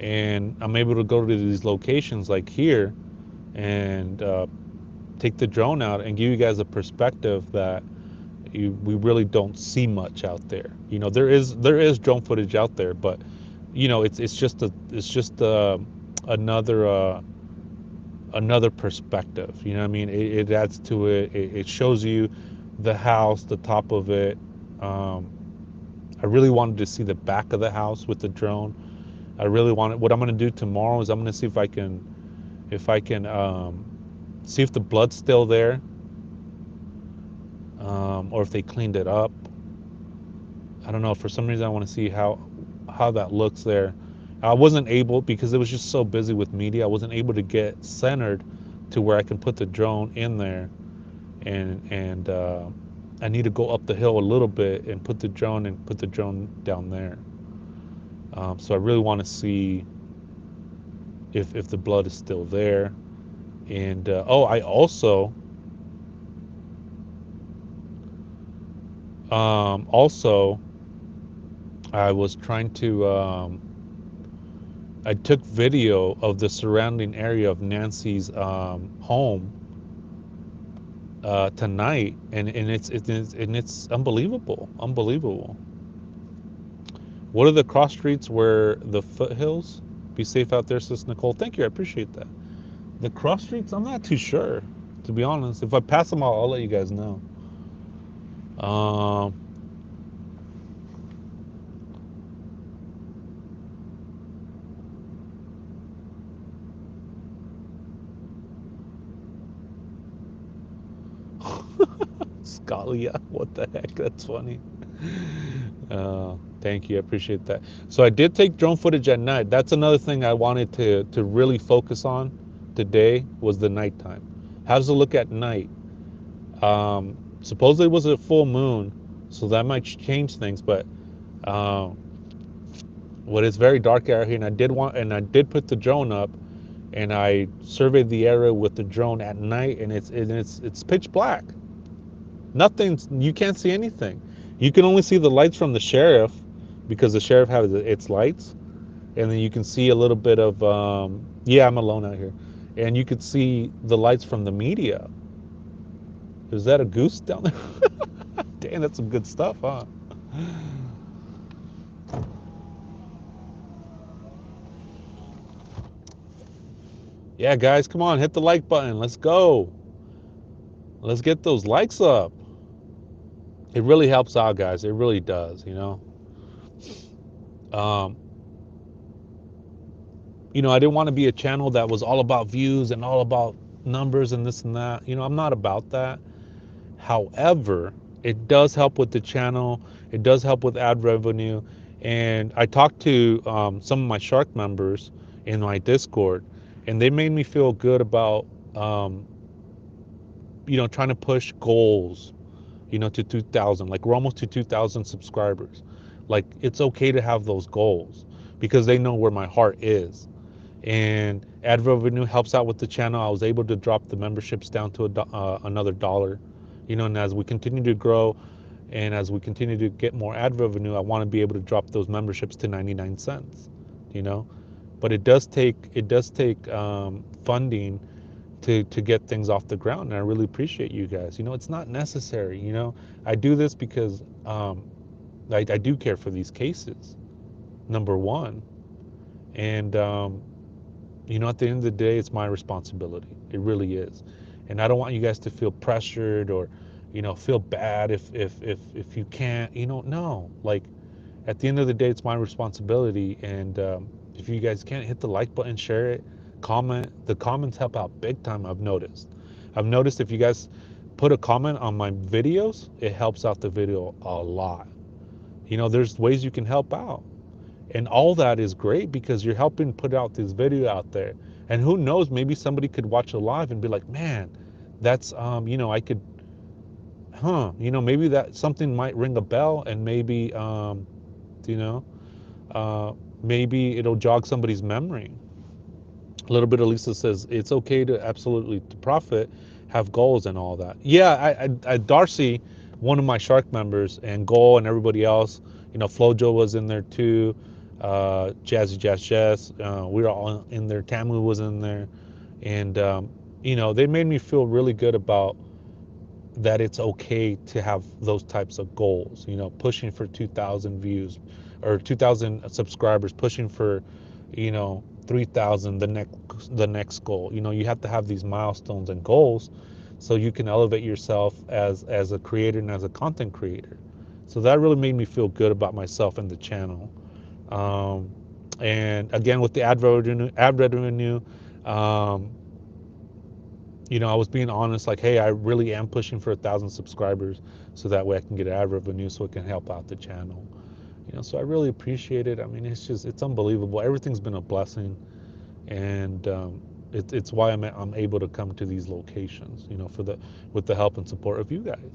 and I'm able to go to these locations like here and take the drone out and give you guys a perspective that we really don't see much out there. You know, there is drone footage out there, but you know, it's just another another perspective. You know what I mean? It adds to it. It shows you the house, the top of it. Um, I really wanted to see the back of the house with the drone. I really wanted. What I'm going to do tomorrow is I'm going to see if I can see if the blood's still there, or if they cleaned it up. I don't know. For some reason, I want to see how that looks there. I wasn't able because it was just so busy with media. I wasn't able to get centered to where I can put the drone in there, and I need to go up the hill a little bit and put the drone down there. So I really want to see if the blood is still there. And oh, I also I was trying to I took video of the surrounding area of Nancy's home tonight, and it's unbelievable, unbelievable. What are the cross streets where the foothills? Be safe out there, sis Nicole. Thank you, I appreciate that. The cross streets, I'm not too sure, to be honest. If I pass them all, I'll let you guys know. Um, Scalia, what the heck? That's funny. Thank you, I appreciate that. So I did take drone footage at night. That's another thing I wanted to really focus on today was the nighttime. How does it look at night? Supposedly it was a full moon, so that might change things. But um, what is very dark out here, and I did put the drone up, and I surveyed the area with the drone at night, and it's pitch black. Nothing. You can't see anything. You can only see the lights from the sheriff, because the sheriff has its lights, and then you can see a little bit of yeah, I'm alone out here, and you could see the lights from the media. Is that a goose down there? Damn, that's some good stuff, huh? Yeah, guys, come on, hit the like button. Let's go. Let's get those likes up. It really helps out, guys. It really does, you know. Um, I didn't want to be a channel that was all about views and all about numbers and this and that. I'm not about that. However, it does help with the channel. It does help with ad revenue. And I talked to some of my Shark members in my Discord, and they made me feel good about, um, trying to push goals, to 2,000. Like, we're almost to 2,000 subscribers. Like, it's okay to have those goals because they know where my heart is. And ad revenue helps out with the channel. I was able to drop the memberships down to another dollar, and as we continue to grow and as we continue to get more ad revenue, I want to be able to drop those memberships to 99 cents, you know. But it does take funding to get things off the ground, and I really appreciate you guys. It's not necessary. I do this because I do care for these cases, number one, and at the end of the day, it's my responsibility. It really is. And I don't want you guys to feel pressured or, feel bad if you can't, no. Like, at the end of the day, it's my responsibility. And if you guys can't hit the like button, share it, comment. The comments help out big time, I've noticed. I've noticed if you guys put a comment on my videos, it helps out the video a lot. There's ways you can help out. And all that is great because you're helping put out this video out there. And who knows, maybe somebody could watch it live and be like, man, that's I could, maybe that something might ring a bell, and maybe you know maybe it'll jog somebody's memory. A little bit of Lisa says it's okay to absolutely to profit, have goals and all that. Yeah, I Darcy, one of my Shark members, and Goal and everybody else, Flojo was in there too, Jazzy Jazz Jazz, we were all in there. Tamu was in there, and they made me feel really good about that. It's okay to have those types of goals, pushing for 2,000 views or 2,000 subscribers, pushing for, 3,000, the next goal. You have to have these milestones and goals so you can elevate yourself as a creator and as a content creator. So that really made me feel good about myself and the channel. um, and again, with the ad revenue, um, I was being honest, like, hey, I really am pushing for 1,000 subscribers so that way I can get ad revenue so it can help out the channel. So I really appreciate it. I mean, it's unbelievable. Everything's been a blessing, and it's why I'm able to come to these locations, with the help and support of you guys.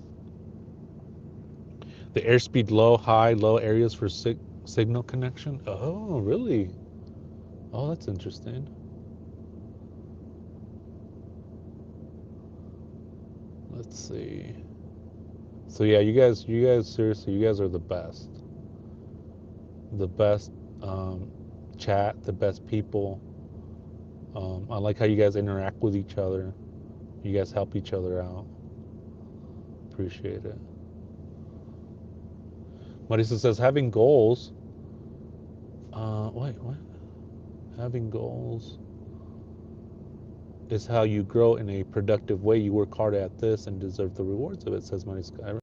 The airspeed low, high, low areas for signal connection. Oh, really? Oh, that's interesting. Let's see. So yeah, you guys, seriously, you guys are the best chat, the best people. I like how you guys interact with each other. You guys help each other out. Appreciate it. Marisa says having goals. Wait, what? Having goals is how you grow in a productive way. You work hard at this and deserve the rewards of it, says Marisa.